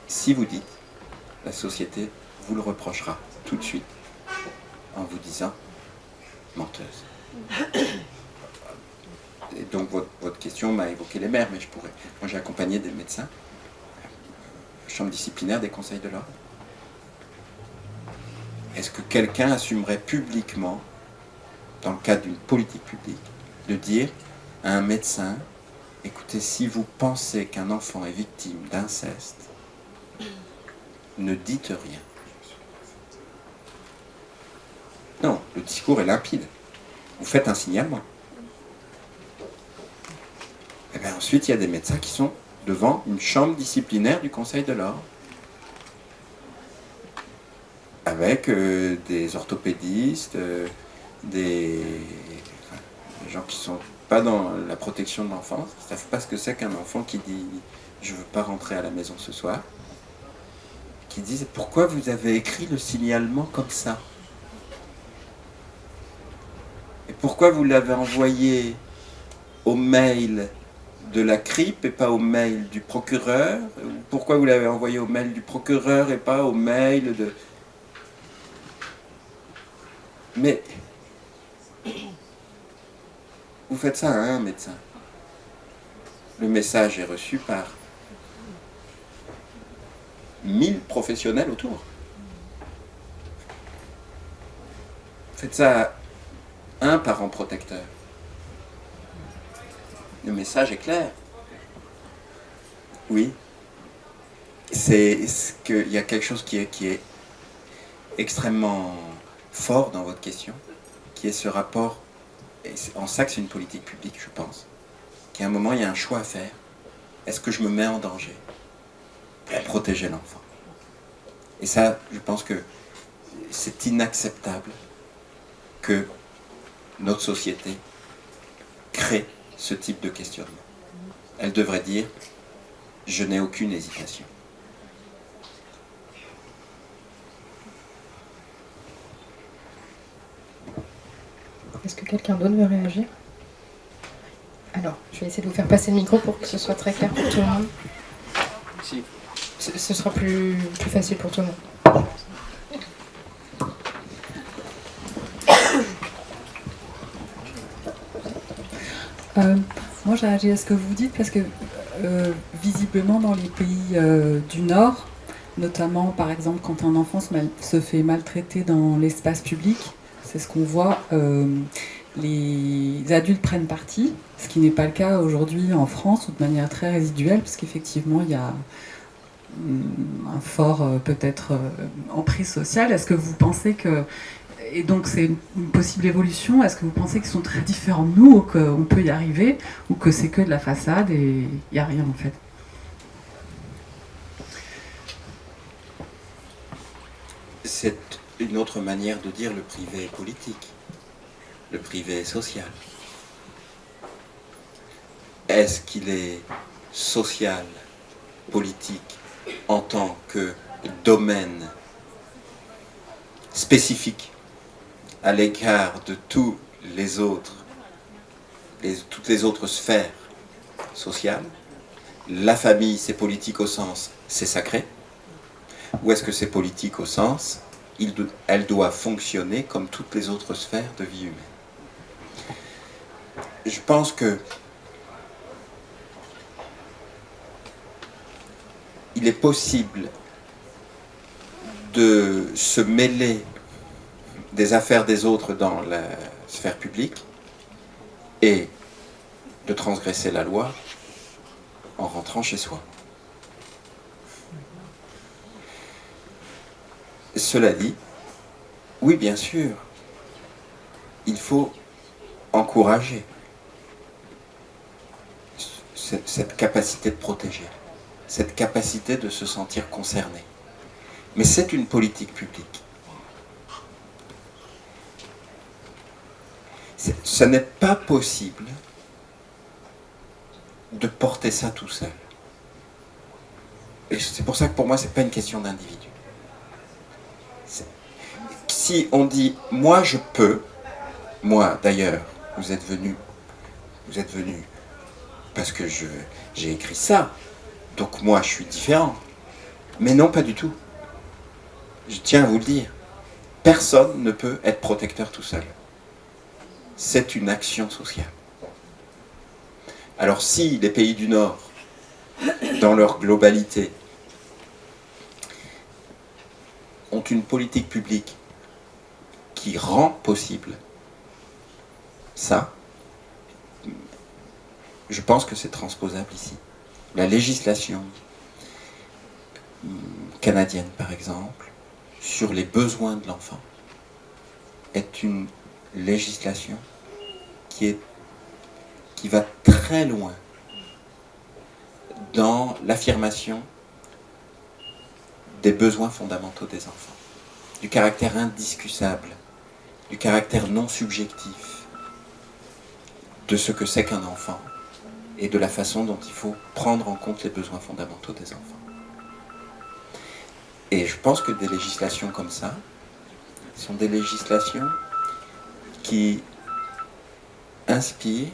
Si vous dites, la société vous le reprochera tout de suite en vous disant menteuse. Et donc votre question m'a évoqué les mères, mais je pourrais. Moi j'ai accompagné des médecins, chambre disciplinaire des conseils de l'ordre. Est-ce que quelqu'un assumerait publiquement, dans le cadre d'une politique publique, de dire à un médecin, écoutez, si vous pensez qu'un enfant est victime d'inceste, ne dites rien. Non, le discours est limpide. Vous faites un signalement. Et bien ensuite, il y a des médecins qui sont devant une chambre disciplinaire du Conseil de l'ordre, avec des orthopédistes, des gens qui ne sont pas dans la protection de l'enfance, qui ne savent pas ce que c'est qu'un enfant qui dit « je ne veux pas rentrer à la maison ce soir », qui disent « pourquoi vous avez écrit le signalement comme ça ? Et pourquoi vous l'avez envoyé au mail de la CRIP et pas au mail du procureur ? Pourquoi vous l'avez envoyé au mail du procureur et pas au mail de... » Mais vous faites ça à un médecin. Le message est reçu par 1000 professionnels autour. Faites ça à un parent protecteur. Le message est clair. Oui. Il y a quelque chose qui est extrêmement fort dans votre question, qui est ce rapport, et en ça que c'est une politique publique, je pense, qu'à un moment, il y a un choix à faire. Est-ce que je me mets en danger pour protéger l'enfant ? Et ça, je pense que c'est inacceptable que notre société crée ce type de questionnement. Elle devrait dire « je n'ai aucune hésitation ». Est-ce que quelqu'un d'autre veut réagir ? Alors, je vais essayer de vous faire passer le micro pour que ce soit très clair pour tout le monde. Si. Ce sera plus facile pour tout le monde. Moi, j'ai réagi à ce que vous dites parce que Visiblement dans les pays du Nord, notamment par exemple quand un enfant se fait maltraiter dans l'espace public, c'est ce qu'on voit, les adultes prennent parti, ce qui n'est pas le cas aujourd'hui en France, ou de manière très résiduelle, parce qu'effectivement il y a un fort peut-être emprise sociale. Est-ce que vous pensez que, et donc c'est une possible évolution, est-ce que vous pensez qu'ils sont très différents de nous, ou qu'on peut y arriver, ou que c'est que de la façade et il n'y a rien en fait? C'est une autre manière de dire le privé est politique, le privé est social. Est-ce qu'il est social, politique, en tant que domaine spécifique à l'égard de toutes les autres sphères sociales? La famille, c'est politique au sens c'est sacré, ou est-ce que c'est politique au sens elle doit fonctionner comme toutes les autres sphères de vie humaine? Je pense que il est possible de se mêler des affaires des autres dans la sphère publique et de transgresser la loi en rentrant chez soi. Cela dit, oui, bien sûr, il faut encourager cette capacité de protéger, cette capacité de se sentir concerné. Mais c'est une politique publique. Ce n'est pas possible de porter ça tout seul. Et c'est pour ça que pour moi, ce n'est pas une question d'individu. Si on dit « moi je peux », moi d'ailleurs, vous êtes venu parce que j'ai écrit ça, donc moi je suis différent. Mais non, pas du tout. Je tiens à vous le dire. Personne ne peut être protecteur tout seul. C'est une action sociale. Alors si les pays du Nord, dans leur globalité, ont une politique publique qui rend possible ça, je pense que c'est transposable ici. La législation canadienne, par exemple, sur les besoins de l'enfant, est une législation qui va très loin dans l'affirmation des besoins fondamentaux des enfants, du caractère indiscutable, du caractère non subjectif de ce que c'est qu'un enfant et de la façon dont il faut prendre en compte les besoins fondamentaux des enfants. Et je pense que des législations comme ça sont des législations qui inspirent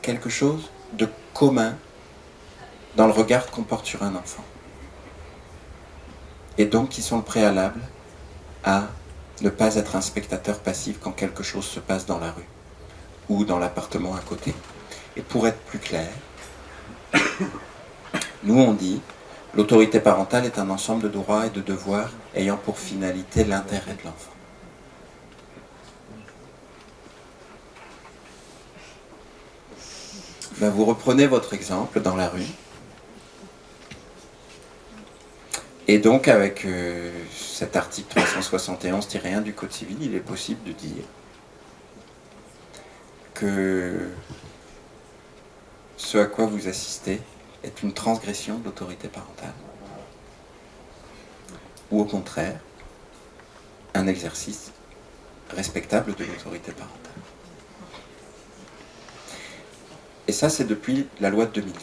quelque chose de commun dans le regard qu'on porte sur un enfant. Et donc qui sont le préalable à ne pas être un spectateur passif quand quelque chose se passe dans la rue ou dans l'appartement à côté. Et pour être plus clair, nous on dit l'autorité parentale est un ensemble de droits et de devoirs ayant pour finalité l'intérêt de l'enfant. Ben, vous reprenez votre exemple dans la rue. Et donc avec cet article 371-1 du Code civil, il est possible de dire que ce à quoi vous assistez est une transgression de l'autorité parentale. Ou au contraire, un exercice respectable de l'autorité parentale. Et ça, c'est depuis la loi de 2002.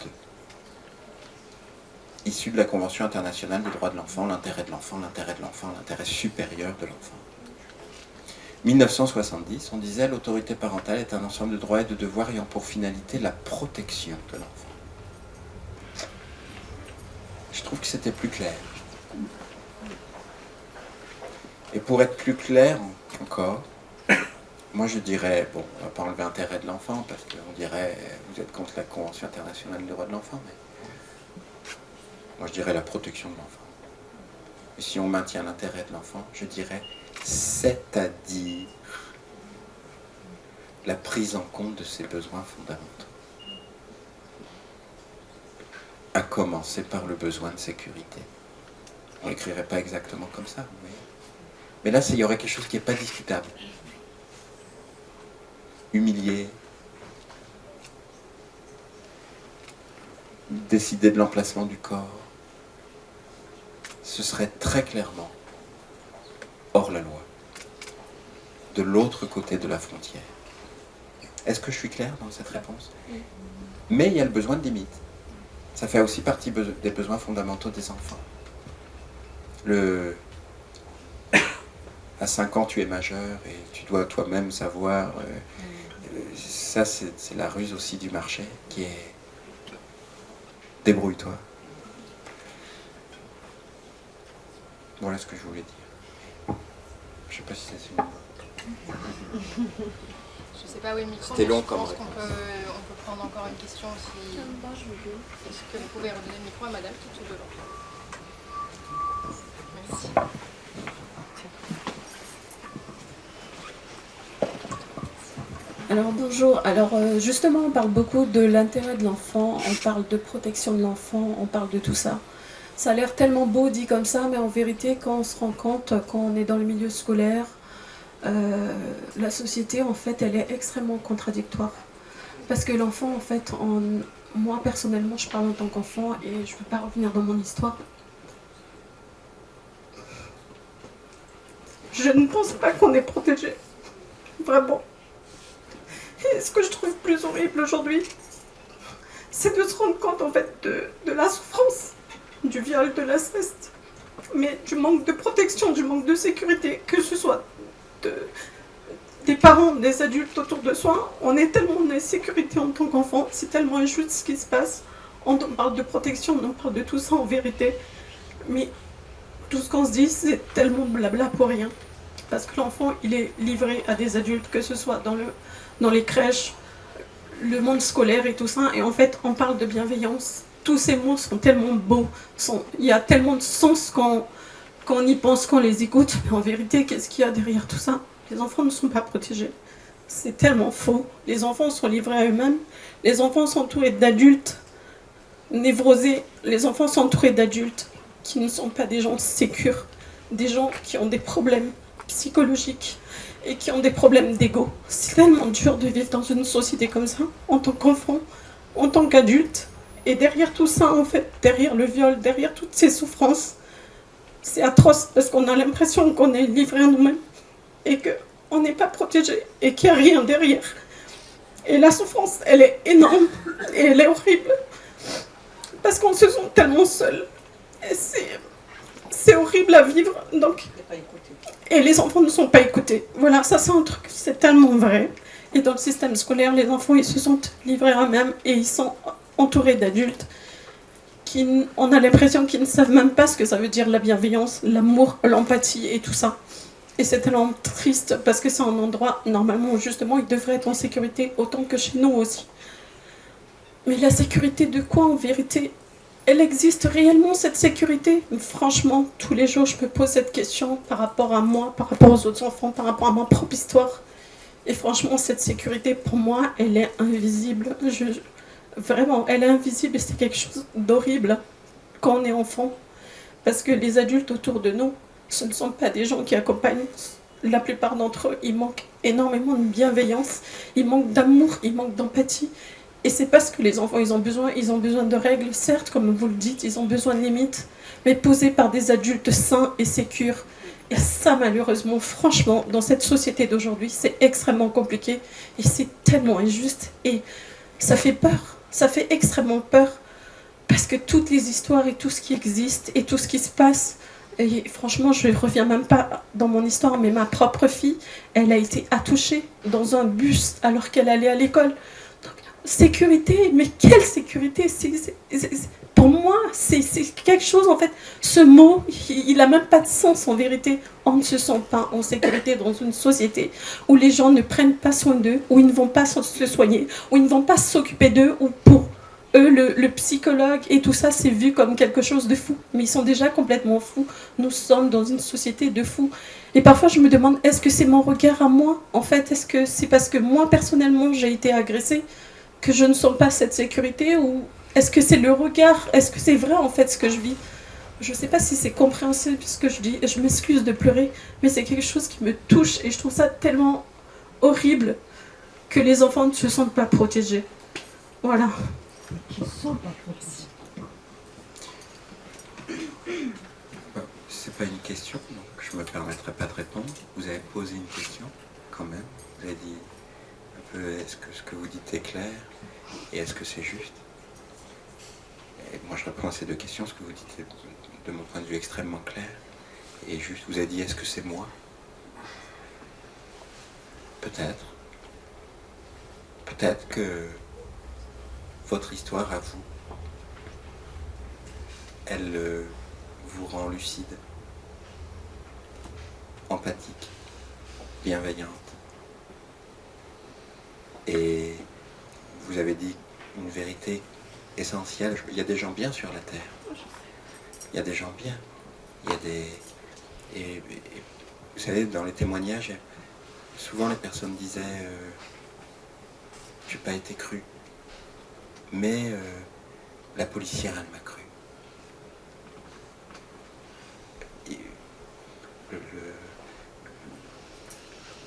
Issue de la Convention internationale des droits de l'enfant, l'intérêt de l'enfant, l'intérêt de l'enfant, l'intérêt supérieur de l'enfant. 1970, on disait l'autorité parentale est un ensemble de droits et de devoirs ayant pour finalité la protection de l'enfant. Je trouve que c'était plus clair. Et pour être plus clair encore, moi je dirais, bon, on va pas enlever l'intérêt de l'enfant, parce qu'on dirait, vous êtes contre la Convention internationale des droits de l'enfant, mais moi je dirais la protection de l'enfant. Et si on maintient l'intérêt de l'enfant, je dirais, c'est-à-dire la prise en compte de ses besoins fondamentaux. À commencer par le besoin de sécurité. On n'écrirait pas exactement comme ça, mais là, il y aurait quelque chose qui n'est pas discutable. Humilier, décider de l'emplacement du corps, ce serait très clairement hors la loi, de l'autre côté de la frontière. Est-ce que je suis clair dans cette réponse? Mais il y a le besoin de limite. Ça fait aussi partie des besoins fondamentaux des enfants. À 5 ans, tu es majeur et tu dois toi-même savoir. Ça, c'est la ruse aussi du marché qui est débrouille-toi. Voilà ce que je voulais dire. Je sais pas si c'est sûr. Je sais pas où est le micro. C'était long je comme pense réponse. qu'on peut prendre encore une question si. Est-ce que vous pouvez redonner le micro à madame tout devant? Merci. Alors bonjour, justement on parle beaucoup de l'intérêt de l'enfant, on parle de protection de l'enfant, on parle de tout ça. Ça a l'air tellement beau dit comme ça, mais en vérité quand on se rend compte, quand on est dans le milieu scolaire, la société en fait elle est extrêmement contradictoire. Parce que l'enfant en fait, moi personnellement je parle en tant qu'enfant et je ne veux pas revenir dans mon histoire. Je ne pense pas qu'on est protégé, vraiment. Et ce que je trouve plus horrible aujourd'hui, c'est de se rendre compte en fait de la souffrance, du viol, de l'inceste, mais du manque de protection, du manque de sécurité, que ce soit des parents, des adultes autour de soi. On est tellement en insécurité en tant qu'enfant, c'est tellement injuste ce qui se passe. On parle de protection, on parle de tout ça en vérité, mais tout ce qu'on se dit, c'est tellement blabla pour rien. Parce que l'enfant, il est livré à des adultes, que ce soit dans les crèches, le monde scolaire et tout ça. Et en fait, on parle de bienveillance. Tous ces mots sont tellement beaux. Il y a tellement de sens quand on y pense, quand on les écoute. Mais en vérité, qu'est-ce qu'il y a derrière tout ça? Les enfants ne sont pas protégés. C'est tellement faux. Les enfants sont livrés à eux-mêmes. Les enfants sont entourés d'adultes névrosés. Les enfants sont entourés d'adultes qui ne sont pas des gens sécures. Des gens qui ont des problèmes psychologiques et qui ont des problèmes d'ego. C'est tellement dur de vivre dans une société comme ça, en tant qu'enfant, en tant qu'adulte. Et derrière tout ça, en fait, derrière le viol, derrière toutes ces souffrances, c'est atroce parce qu'on a l'impression qu'on est livré à nous-mêmes et qu'on n'est pas protégé et qu'il n'y a rien derrière. Et la souffrance, elle est énorme et elle est horrible parce qu'on se sent tellement seul. Et c'est horrible à vivre. Donc, et les enfants ne sont pas écoutés. Voilà, ça c'est un truc, c'est tellement vrai. Et dans le système scolaire, les enfants, ils se sentent livrés à eux-mêmes et ils sont entourés d'adultes qui, on a l'impression qu'ils ne savent même pas ce que ça veut dire la bienveillance, l'amour, l'empathie et tout ça. Et c'est tellement triste parce que c'est un endroit, normalement, où justement, ils devraient être en sécurité autant que chez nous aussi. Mais la sécurité de quoi en vérité? Elle existe réellement, cette sécurité? Franchement, tous les jours, je me pose cette question par rapport à moi, par rapport aux autres enfants, par rapport à ma propre histoire. Et franchement, cette sécurité, pour moi, elle est invisible. Vraiment, elle est invisible et c'est quelque chose d'horrible quand on est enfant. Parce que les adultes autour de nous, ce ne sont pas des gens qui accompagnent. La plupart d'entre eux, ils manquent énormément de bienveillance, ils manquent d'amour, ils manquent d'empathie. Et c'est parce que les enfants, ils ont besoin de règles, certes, comme vous le dites, ils ont besoin de limites, mais posées par des adultes sains et sécures. Et ça, malheureusement, franchement, dans cette société d'aujourd'hui, c'est extrêmement compliqué et c'est tellement injuste. Et ça fait peur, ça fait extrêmement peur, parce que toutes les histoires et tout ce qui existe et tout ce qui se passe, et franchement, je ne reviens même pas dans mon histoire, mais ma propre fille, elle a été attouchée dans un bus alors qu'elle allait à l'école. Sécurité, mais quelle sécurité? Pour moi, c'est quelque chose, en fait, ce mot, il n'a même pas de sens en vérité. On ne se sent pas en sécurité dans une société où les gens ne prennent pas soin d'eux, où ils ne vont pas se soigner, où ils ne vont pas s'occuper d'eux, ou pour eux, le psychologue et tout ça, c'est vu comme quelque chose de fou. Mais ils sont déjà complètement fous. Nous sommes dans une société de fous. Et parfois, je me demande, est-ce que c'est mon regard à moi? En fait, est-ce que c'est parce que moi, personnellement, j'ai été agressée que je ne sens pas cette sécurité? Ou est-ce que c'est le regard? Est-ce que c'est vrai, en fait, ce que je vis? Je ne sais pas si c'est compréhensible ce que je dis. Je m'excuse de pleurer, mais c'est quelque chose qui me touche. Et je trouve ça tellement horrible que les enfants ne se sentent pas protégés. Voilà. C'est pas une question, donc je me permettrai pas de répondre. Vous avez posé une question, quand même. Vous avez dit un peu, est-ce que ce que vous dites est clair et est-ce que c'est juste? Et moi je réponds à ces deux questions. Ce que vous dites est, de mon point de vue, extrêmement clair et juste. Vous avez dit, est-ce que c'est moi? Peut-être. Peut-être que votre histoire à vous, elle vous rend lucide, empathique, bienveillante. Et vous avez dit une vérité essentielle. Il y a des gens bien sur la Terre. Il y a des gens bien. Il y a des... Et vous savez, dans les témoignages, souvent les personnes disaient j'ai pas été cru. Mais la policière, elle m'a cru.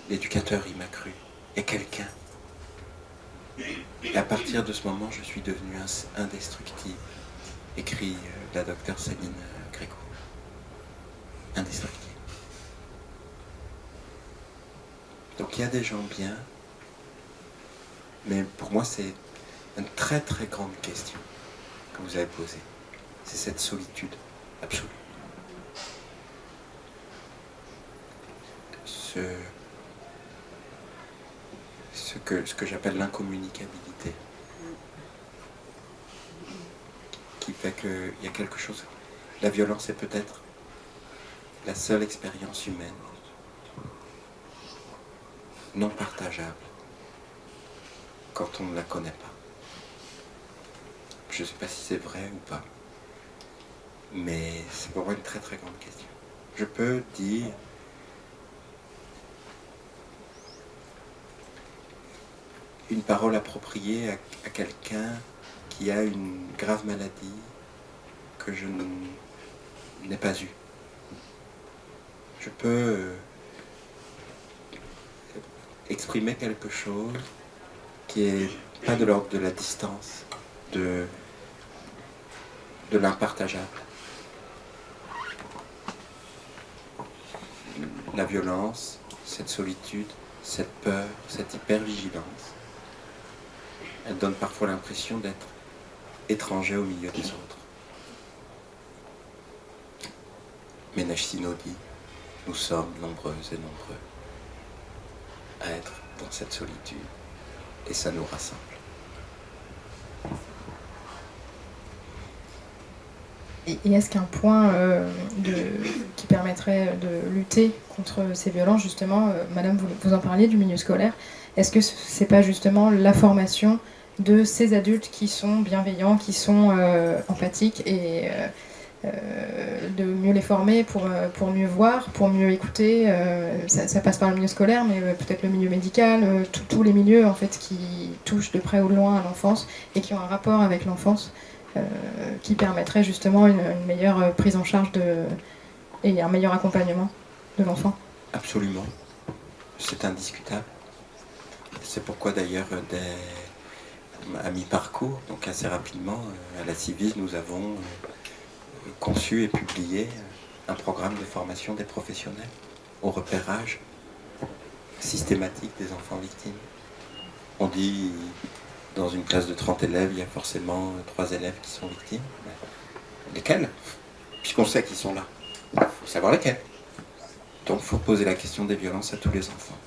L'éducateur, il m'a cru. Et quelqu'un. Et à partir de ce moment, je suis devenu indestructible. Écrit la docteure Céline Gréco. Indestructible. Donc il y a des gens bien. Mais pour moi, c'est une très très grande question que vous avez posée. C'est cette solitude absolue. Ce que j'appelle l'incommunicabilité. Qui fait qu'il y a quelque chose. La violence est peut-être la seule expérience humaine non partageable quand on ne la connaît pas. Je ne sais pas si c'est vrai ou pas, mais c'est pour moi une très très grande question. Je peux dire une parole appropriée à quelqu'un qui a une grave maladie que je n'ai pas eue. Je peux exprimer quelque chose qui est pas de l'ordre de la distance, de l'impartageable. La violence, cette solitude, cette peur, cette hypervigilance, elle donne parfois l'impression d'être étranger au milieu des autres. Mais Nashino dit, nous sommes nombreuses et nombreux à être dans cette solitude, et ça nous rassemble. Et est-ce qu'un point qui permettrait de lutter contre ces violences, justement, Madame, vous en parliez du milieu scolaire, est-ce que c'est pas justement la formation de ces adultes qui sont bienveillants, qui sont empathiques, et de mieux les former pour mieux voir, pour mieux écouter, ça passe par le milieu scolaire, mais peut-être le milieu médical, tous les milieux en fait qui touchent de près ou de loin à l'enfance et qui ont un rapport avec l'enfance, qui permettrait justement une meilleure prise en charge et un meilleur accompagnement de l'enfant. Absolument, c'est indiscutable. C'est pourquoi d'ailleurs à mi-parcours, donc assez rapidement, à la Civis, nous avons conçu et publié un programme de formation des professionnels au repérage systématique des enfants victimes. On dit, dans une classe de 30 élèves, il y a forcément 3 élèves qui sont victimes. Lesquels? Puisqu'on sait qu'ils sont là. Il faut savoir lesquels. Donc il faut poser la question des violences à tous les enfants.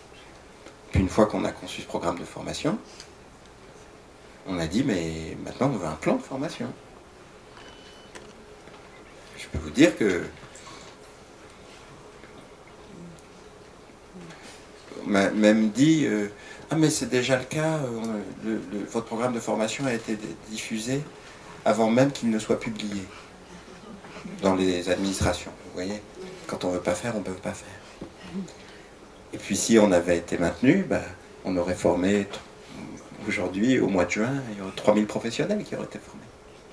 Puis une fois qu'on a conçu ce programme de formation, on a dit, mais maintenant on veut un plan de formation. dire que on m'a même dit ah mais c'est déjà le cas, votre programme de formation a été diffusé avant même qu'il ne soit publié dans les administrations. Vous voyez, quand on ne veut pas faire, on ne peut pas faire. Et puis si on avait été maintenu, on aurait formé aujourd'hui, au mois de juin, il y aurait 3000 professionnels qui auraient été formés.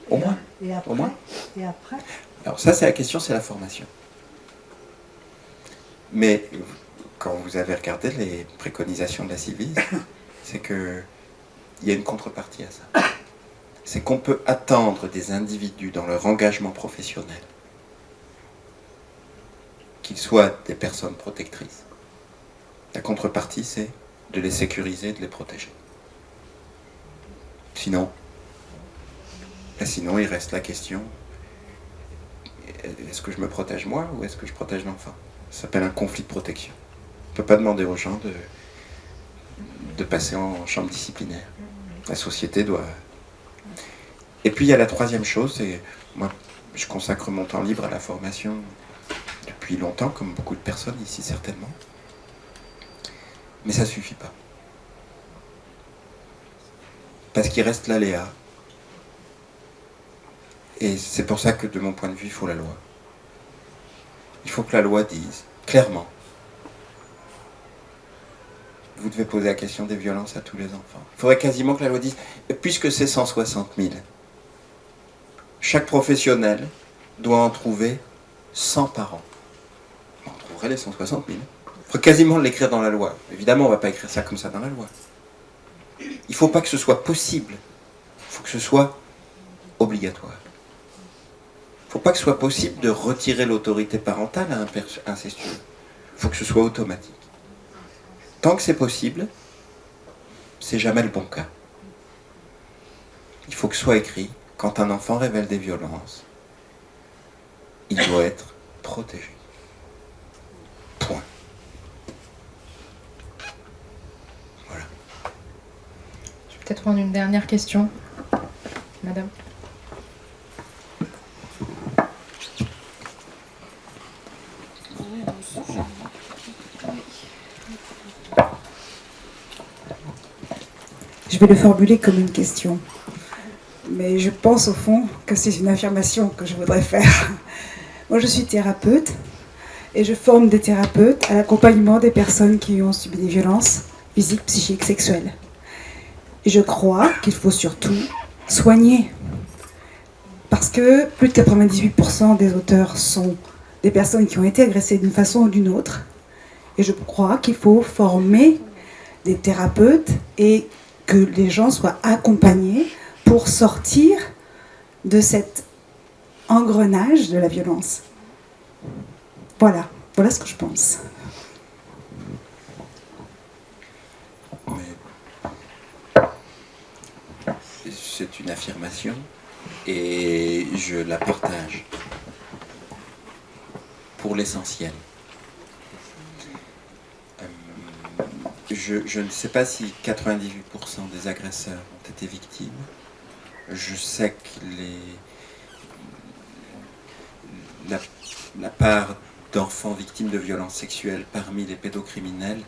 Au moins. Et après, Au moins. Et après Alors ça, c'est la question, c'est la formation. Mais quand vous avez regardé les préconisations de la Civis, c'est qu'il y a une contrepartie à ça. C'est qu'on peut attendre des individus dans leur engagement professionnel qu'ils soient des personnes protectrices. La contrepartie, c'est de les sécuriser, de les protéger. Sinon, il reste la question, est-ce que je me protège moi ou est-ce que je protège l'enfant? Ça s'appelle un conflit de protection. On ne peut pas demander aux gens de passer en chambre disciplinaire. La société doit... Et puis il y a la troisième chose, et moi je consacre mon temps libre à la formation depuis longtemps, comme beaucoup de personnes ici certainement. Mais ça ne suffit pas. Parce qu'il reste l'aléa. Et c'est pour ça que de mon point de vue, il faut la loi. Il faut que la loi dise clairement, vous devez poser la question des violences à tous les enfants. Il faudrait quasiment que la loi dise, puisque c'est 160 000, chaque professionnel doit en trouver 100 par an. On trouverait les 160 000. Il faut quasiment l'écrire dans la loi. Évidemment, on ne va pas écrire ça comme ça dans la loi. Il ne faut pas que ce soit possible. Il faut que ce soit obligatoire. Il ne faut pas que ce soit possible de retirer l'autorité parentale à un père incestueux. Il faut que ce soit automatique. Tant que c'est possible, c'est jamais le bon cas. Il faut que ce soit écrit, quand un enfant révèle des violences, il doit être protégé. Point. Voilà. Je vais peut-être prendre une dernière question. Madame. Je vais le formuler comme une question. Mais je pense au fond que c'est une affirmation que je voudrais faire. Moi, je suis thérapeute et je forme des thérapeutes à l'accompagnement des personnes qui ont subi des violences physiques, psychiques, sexuelles. Et je crois qu'il faut surtout soigner. Parce que plus de 98% des auteurs sont des personnes qui ont été agressées d'une façon ou d'une autre. Et je crois qu'il faut former des thérapeutes et que les gens soient accompagnés pour sortir de cet engrenage de la violence. Voilà ce que je pense. C'est une affirmation et je la partage pour l'essentiel. Je ne sais pas si 98% des agresseurs ont été victimes. Je sais que la part d'enfants victimes de violences sexuelles parmi les pédocriminels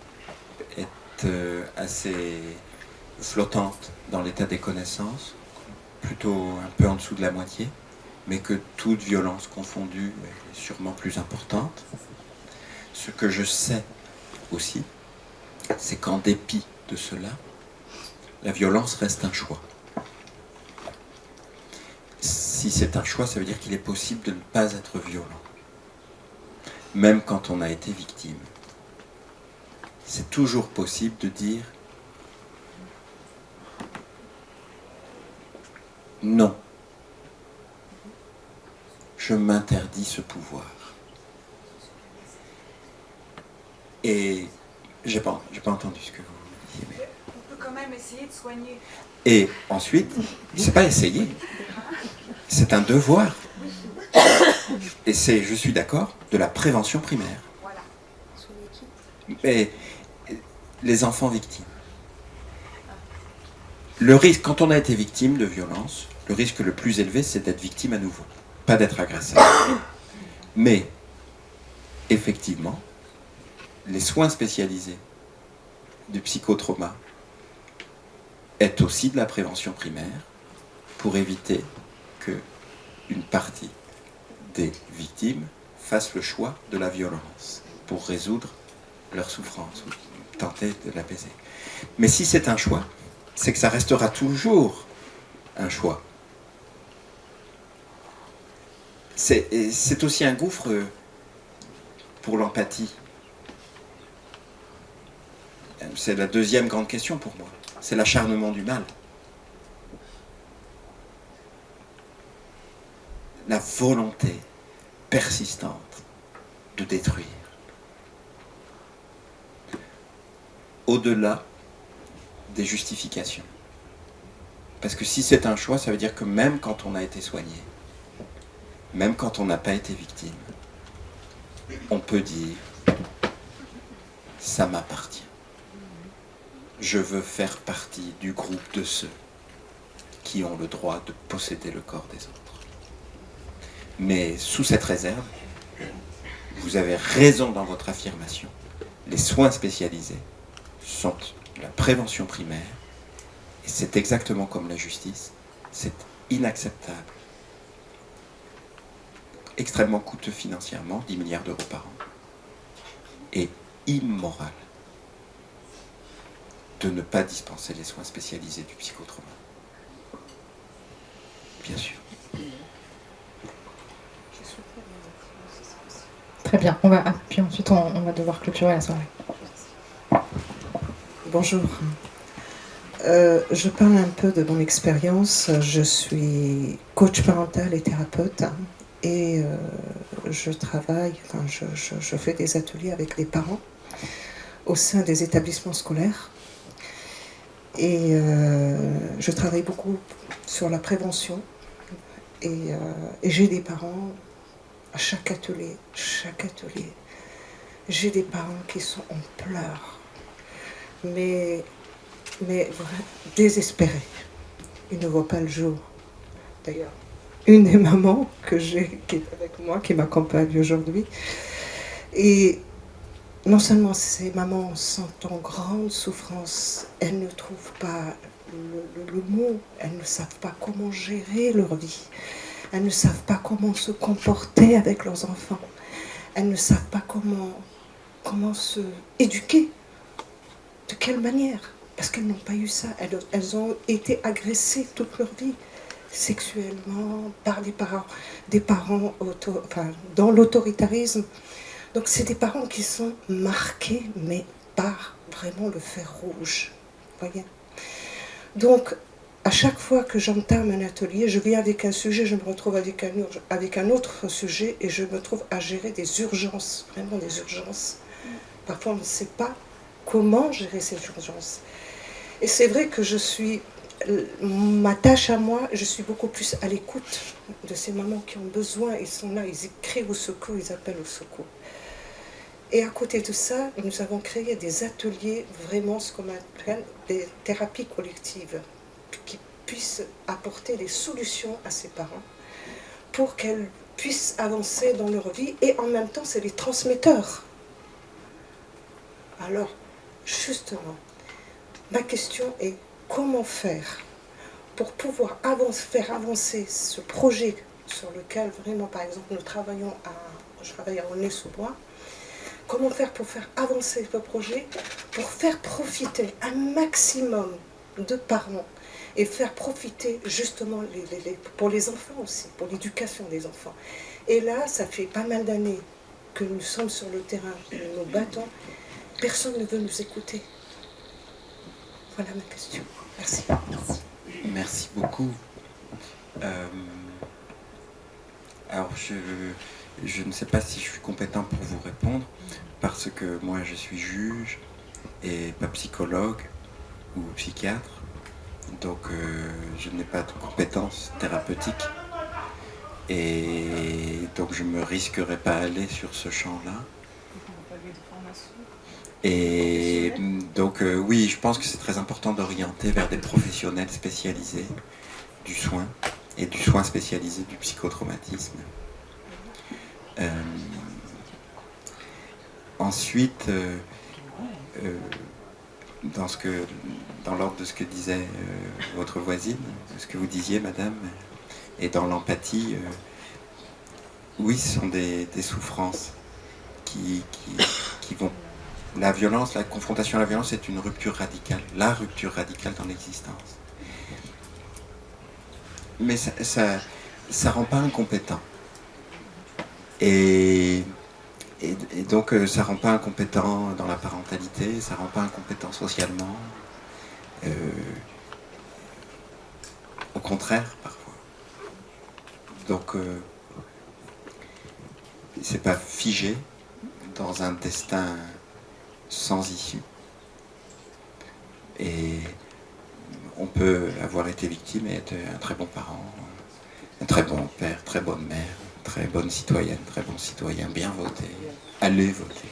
est assez flottante dans l'état des connaissances, plutôt un peu en dessous de la moitié, mais que toute violence confondue est sûrement plus importante. Ce que je sais aussi, c'est qu'en dépit de cela, la violence reste un choix. Si c'est un choix, ça veut dire qu'il est possible de ne pas être violent, même quand on a été victime. C'est toujours possible de dire non, je m'interdis ce pouvoir. Et j'ai pas entendu ce que vous disiez. Mais... On peut quand même essayer de soigner. Et ensuite, c'est pas essayer, c'est un devoir. Et c'est, je suis d'accord, de la prévention primaire. Voilà. Mais les enfants victimes. Le risque, quand on a été victime de violence, le risque le plus élevé, c'est d'être victime à nouveau, pas d'être agresseur. Mais, effectivement, les soins spécialisés du psychotrauma est aussi de la prévention primaire pour éviter qu'une partie des victimes fassent le choix de la violence pour résoudre leur souffrance ou tenter de l'apaiser. Mais si c'est un choix, c'est que ça restera toujours un choix. C'est aussi un gouffre pour l'empathie. C'est la deuxième grande question pour moi. C'est l'acharnement du mal. La volonté persistante de détruire. Au-delà des justifications. Parce que si c'est un choix, ça veut dire que même quand on a été soigné, même quand on n'a pas été victime, on peut dire « ça m'appartient ». Je veux faire partie du groupe de ceux qui ont le droit de posséder le corps des autres. Mais sous cette réserve, vous avez raison dans votre affirmation. Les soins spécialisés sont la prévention primaire, et c'est exactement comme la justice, c'est inacceptable. Extrêmement coûteux financièrement, 10 milliards d'euros par an, et immoral de ne pas dispenser les soins spécialisés du psychotrauma. Bien sûr. Très bien, puis ensuite on va devoir clôturer la soirée. Bonjour. Je parle un peu de mon expérience. Je suis coach parental et thérapeute et je travaille, je fais des ateliers avec les parents au sein des établissements scolaires et je travaille beaucoup sur la prévention et j'ai des parents à chaque atelier, j'ai des parents qui sont en pleurs, mais vraiment désespérés. Ils ne voient pas le jour. D'ailleurs, une des mamans que j'ai, qui est avec moi, qui m'accompagne aujourd'hui, et non seulement ces mamans sont en grande souffrance, elles ne trouvent pas le mot, elles ne savent pas comment gérer leur vie, elles ne savent pas comment se comporter avec leurs enfants, elles ne savent pas comment se éduquer, de quelle manière, parce qu'elles n'ont pas eu ça, elles ont été agressées toute leur vie, sexuellement, par des parents dans l'autoritarisme. Donc c'est des parents qui sont marqués, mais par vraiment le fer rouge, voyez. Donc, à chaque fois que j'entame un atelier, je viens avec un sujet, je me retrouve avec un autre sujet et je me trouve à gérer des urgences, vraiment des urgences. Parfois, on ne sait pas comment gérer ces urgences. Et c'est vrai que ma tâche à moi, je suis beaucoup plus à l'écoute de ces mamans qui ont besoin, ils sont là, ils crient au secours, ils appellent au secours. Et à côté de ça, nous avons créé des ateliers, vraiment ce qu'on appelle des thérapies collectives, qui puissent apporter des solutions à ces parents pour qu'elles puissent avancer dans leur vie, et en même temps, c'est les transmetteurs. Alors, justement, ma question est comment faire pour pouvoir faire avancer ce projet sur lequel vraiment, par exemple, je travaille à Aulnay-sous-Bois. Comment faire pour faire avancer ce projet, pour faire profiter un maximum de parents et faire profiter justement pour les enfants aussi, pour l'éducation des enfants. Et là, ça fait pas mal d'années que nous sommes sur le terrain, nous nous battons, personne ne veut nous écouter. Voilà ma question. Merci. Merci beaucoup. Alors, je ne sais pas si je suis compétent pour vous répondre, parce que moi, je suis juge et pas psychologue ou psychiatre, donc je n'ai pas de compétences thérapeutiques, et donc je ne me risquerai pas à aller sur ce champ-là. Et donc oui, je pense que c'est très important d'orienter vers des professionnels spécialisés du soin et du soin spécialisé du psychotraumatisme. Ensuite, dans l'ordre de ce que disait votre voisine, ce que vous disiez, madame, et dans l'empathie, oui, ce sont des souffrances qui vont... La violence, la confrontation à la violence est une rupture radicale, la rupture radicale dans l'existence. Mais ça rend pas incompétent. Et donc ça rend pas incompétent dans la parentalité, ça rend pas incompétent socialement. Au contraire, parfois. Donc c'est pas figé dans un destin sans issue. Et on peut avoir été victime et être un très bon parent, un très bon père, très bonne mère, très bonne citoyenne, très bon citoyen, bien voter, allez voter.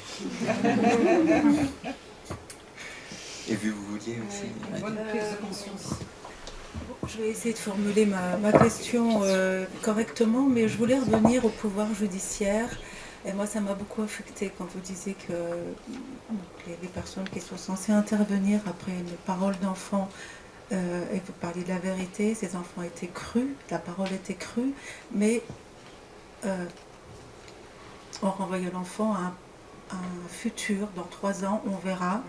Et vous vouliez aussi... Je vais essayer de formuler ma question correctement, mais je voulais revenir au pouvoir judiciaire. Et moi, ça m'a beaucoup affectée quand vous disiez que les personnes qui sont censées intervenir après une parole d'enfant, et vous parliez de la vérité, ces enfants étaient crus, la parole était crue, mais on renvoyait l'enfant à un futur, dans 3 ans, on verra.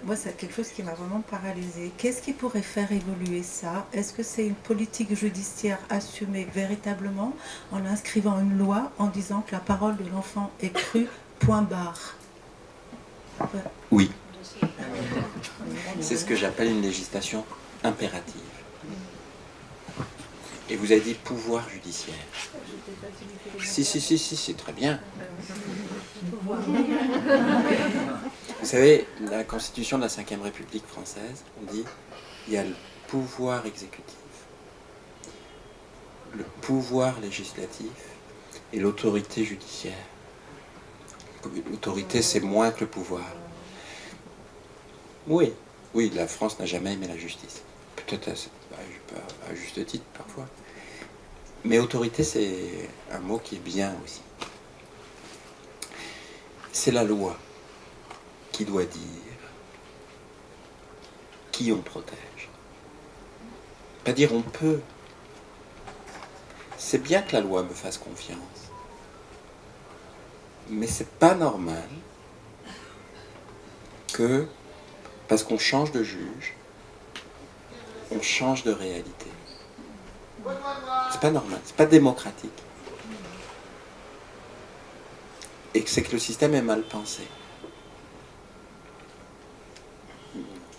Moi, c'est quelque chose qui m'a vraiment paralysée. Qu'est-ce qui pourrait faire évoluer ça? Est-ce que c'est une politique judiciaire assumée véritablement en inscrivant une loi en disant que la parole de l'enfant est crue, point barre? Oui. C'est ce que j'appelle une législation impérative. Et vous avez dit pouvoir judiciaire. Si, c'est très bien. Vous savez, la Constitution de la Ve République française, on dit il y a le pouvoir exécutif, le pouvoir législatif et l'autorité judiciaire. L'autorité, c'est moins que le pouvoir. Oui, la France n'a jamais aimé la justice. Peut-être à juste titre, parfois. Mais autorité, c'est un mot qui est bien aussi. C'est la loi qui doit dire qui on protège. Pas dire on peut. C'est bien que la loi me fasse confiance. Mais c'est pas normal que, parce qu'on change de juge, on change de réalité. C'est pas normal, c'est pas démocratique. Et c'est que le système est mal pensé.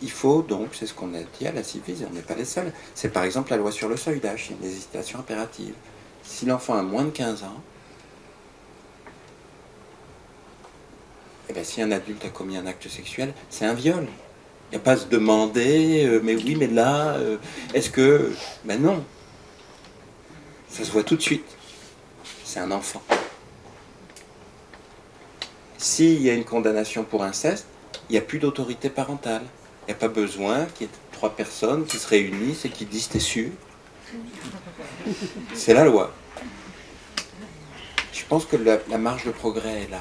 Il faut donc, c'est ce qu'on a dit à la Civis, on n'est pas les seuls, c'est par exemple la loi sur le seuil d'âge, c'est une législation impérative. Si l'enfant a moins de 15 ans, eh bien, si un adulte a commis un acte sexuel, c'est un viol. Il n'y a pas à se demander, mais oui, mais là, est-ce que... Ben non. Ça se voit tout de suite. C'est un enfant. S'il y a une condamnation pour inceste, il n'y a plus d'autorité parentale. Il n'y a pas besoin qu'il y ait 3 personnes qui se réunissent et qui disent « t'es sûr ?» C'est la loi. Je pense que la marge de progrès est là.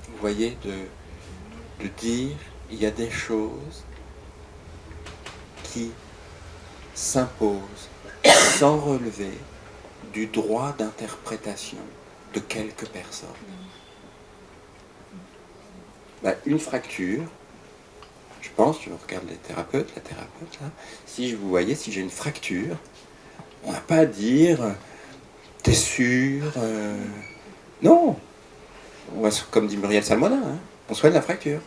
Vous voyez, de dire il y a des choses qui s'imposent sans relever du droit d'interprétation de quelques personnes. Ben, une fracture, je pense, je regarde la thérapeute là, si j'ai une fracture, on n'a pas à dire t'es sûr, non, on va, comme dit Muriel Salmona, hein, on soigne la fracture.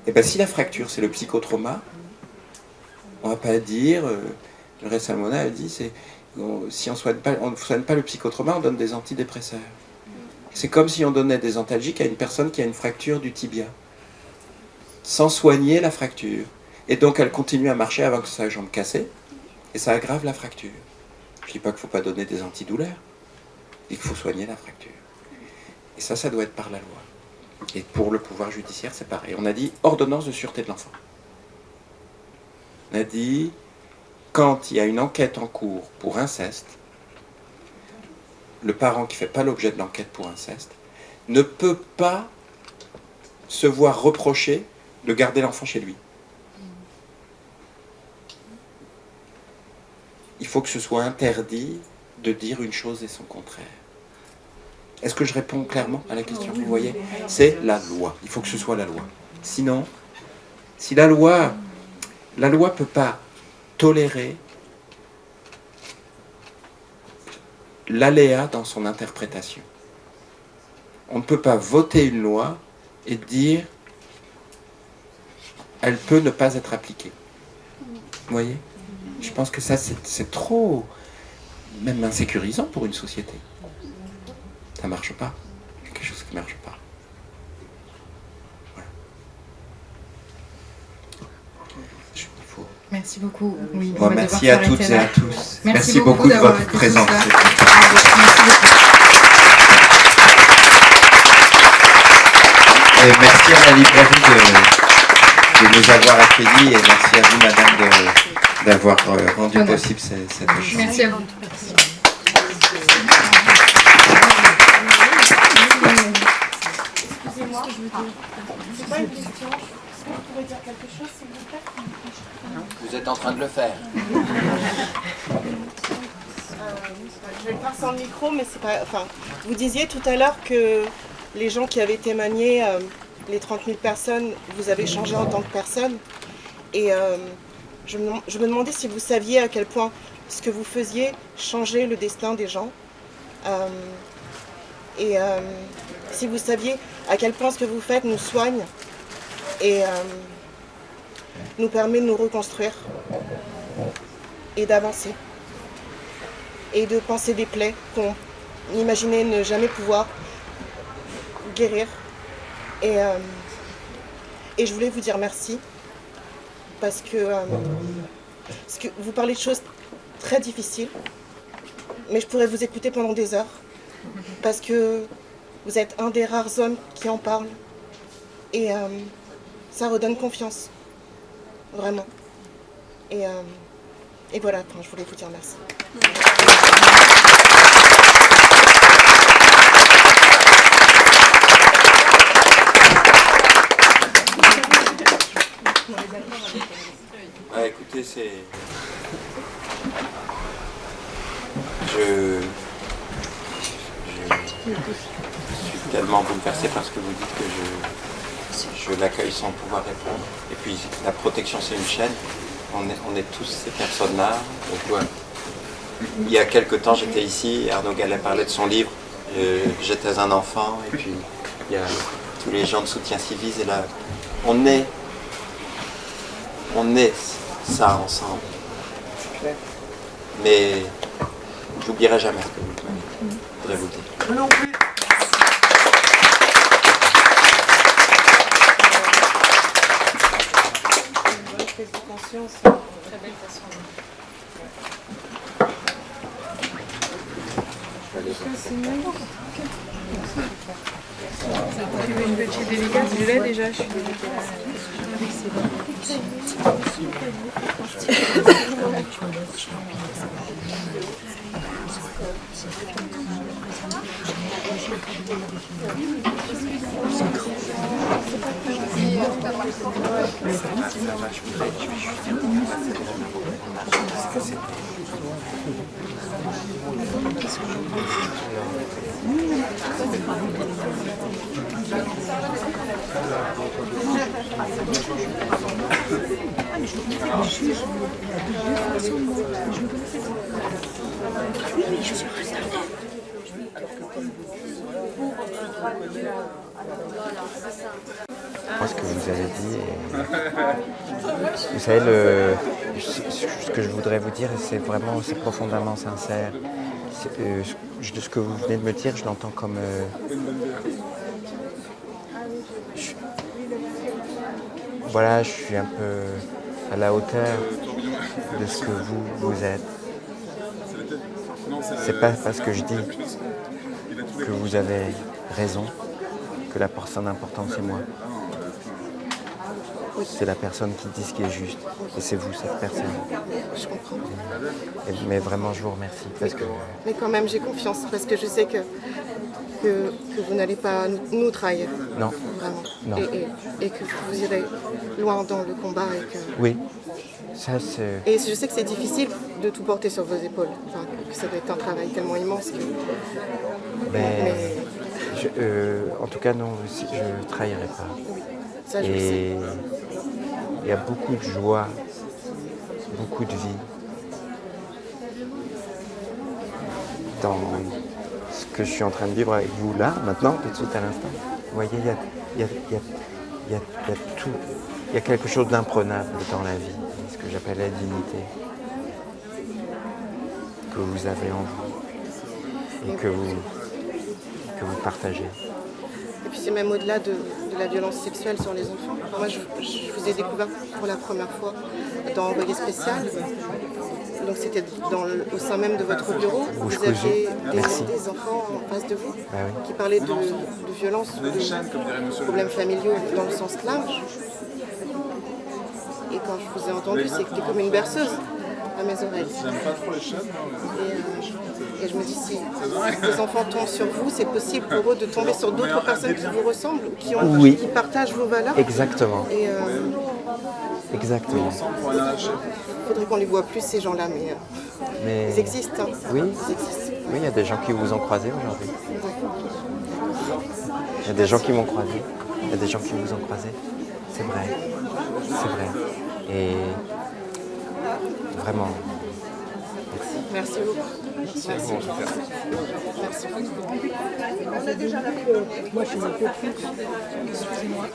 Et bien si la fracture c'est le psychotrauma, on va pas dire, Muriel Salmona a dit, si on ne soigne pas le psychotrauma, on donne des antidépresseurs. C'est comme si on donnait des antalgiques à une personne qui a une fracture du tibia, sans soigner la fracture. Et donc elle continue à marcher avant que sa jambe cassée, et ça aggrave la fracture. Je ne dis pas qu'il ne faut pas donner des antidouleurs, je dis qu'il faut soigner la fracture. Et ça doit être par la loi. Et pour le pouvoir judiciaire, c'est pareil. On a dit ordonnance de sûreté de l'enfant. On a dit, quand il y a une enquête en cours pour inceste, le parent qui ne fait pas l'objet de l'enquête pour inceste, ne peut pas se voir reprocher de garder l'enfant chez lui. Il faut que ce soit interdit de dire une chose et son contraire. Est-ce que je réponds clairement à la question? Vous voyez, c'est la loi. Il faut que ce soit la loi. Sinon, si la loi ne peut pas tolérer l'aléa dans son interprétation. On ne peut pas voter une loi et dire elle peut ne pas être appliquée. Vous voyez? Je pense que ça, c'est trop, même insécurisant pour une société. Ça ne marche pas. C'est quelque chose qui ne marche pas. Voilà. Merci beaucoup. Oui, Bon, merci à toutes et à tous. Merci beaucoup de votre présence. Merci Et merci à la librairie de nous avoir accueillis et merci à vous, madame, d'avoir rendu possible cette échange. Merci à vous. Excusez-moi, c'est pas une question. Est-ce que vous pouvez dire quelque chose, s'il vous plaît? Vous êtes en train de le faire. Je vais le faire sans le micro, mais c'est pas. Enfin, vous disiez tout à l'heure que les gens qui avaient témoigné, les 30 000 personnes, vous avez changé en tant que personne. Et je me demandais si vous saviez à quel point ce que vous faisiez changeait le destin des gens. Si vous saviez à quel point ce que vous faites nous soigne et nous permet de nous reconstruire et d'avancer et de penser des plaies qu'on imaginait ne jamais pouvoir guérir. Et je voulais vous dire merci parce que vous parlez de choses très difficiles, mais je pourrais vous écouter pendant des heures parce que vous êtes un des rares hommes qui en parle et ça redonne confiance, vraiment. Et voilà, enfin, je voulais vous dire merci. Ah, écoutez, Je suis tellement bouleversé par ce que vous dites que je l'accueille sans pouvoir répondre. Et puis la protection, c'est une chaîne. On est tous ces personnes-là. Il y a quelque temps, j'étais ici, Arnaud Gallet parlait de son livre « J'étais un enfant », et puis il y a tous les gens de soutien civisme, et là, on est ça ensemble. Mais j'oublierai jamais ce que vous voudrez vous dire. Non plus. Très belle façon. Une petite délicate, je l'ai déjà, je suis délicate. Moi, ce que vous avez dit, vous savez, ce que je voudrais vous dire, c'est profondément sincère. De ce que vous venez de me dire, je l'entends comme... Voilà, je suis un peu à la hauteur de ce que vous êtes. C'est pas parce que je dis que vous avez raison, que la personne importante c'est moi. c'est la personne qui dit ce qui est juste. Et c'est vous, cette personne. Je comprends. Mais vraiment, je vous remercie. Parce que... Mais quand même, j'ai confiance parce que je sais que vous n'allez pas nous trahir. Non. Vraiment. Non. Et que vous irez loin dans le combat. Oui. Ça, c'est... Et je sais que c'est difficile de tout porter sur vos épaules. Enfin, que ça doit être un travail tellement immense que... en tout cas, non, je ne trahirai pas. Oui, ça je le sais. Il y a beaucoup de joie, beaucoup de vie dans ce que je suis en train de vivre avec vous là, maintenant, tout de suite à l'instant. Vous voyez, il y a tout. Il y a quelque chose d'imprenable dans la vie, ce que j'appelle la dignité, que vous avez en vous et que vous partagez. Et puis c'est même au-delà de la violence sexuelle sur les enfants. Alors moi, je vous ai découvert pour la première fois dans Envoyé spécial. Donc c'était au sein même de votre bureau. Vous aviez des enfants en face de vous qui parlaient de violence, de problèmes familiaux dans le sens large. Et quand je vous ai entendu, c'était comme une berceuse à mes oreilles. Et je me dis, si les enfants tombent sur vous, c'est possible pour eux de tomber sur d'autres personnes qui vous ressemblent, qui partagent vos valeurs. Exactement. Exactement. Il faudrait qu'on les voit plus, ces gens-là, mais ils existent. Hein. Oui. Ils existent. Oui, il y a des gens qui vous ont croisé aujourd'hui. Il y a des gens qui m'ont croisé. Il y a des gens qui vous ont croisé. C'est vrai. C'est vrai. Et vraiment, merci. Merci beaucoup. Merci. Merci. On a déjà la moi, je suis un peu plus. Excusez-moi.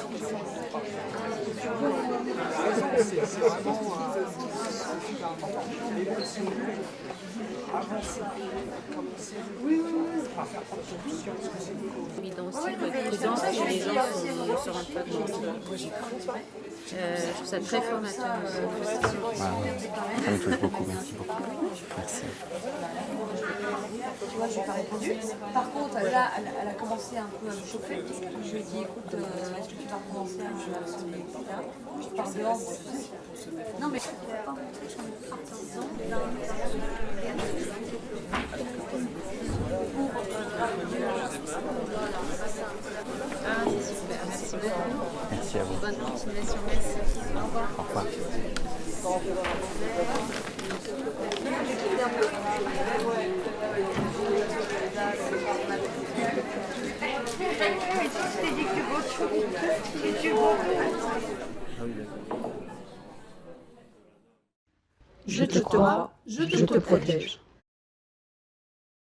Évident aussi pour être présent, parce que les gens se rendent pas compte. Je trouve ça très formateur. Ça me touche beaucoup, merci beaucoup. Merci. Tu vois, je n'ai pas répondu. Par contre, là, elle a commencé un peu à me chauffer. Je lui ai dit, écoute, est-ce que tu vas commencer à me sonner, etc. Je parle dehors. Non, mais... Ah, c'est super, merci beaucoup. Merci à vous. Bonne continuation, merci. Au revoir. Au revoir. Je te crois, je te protège.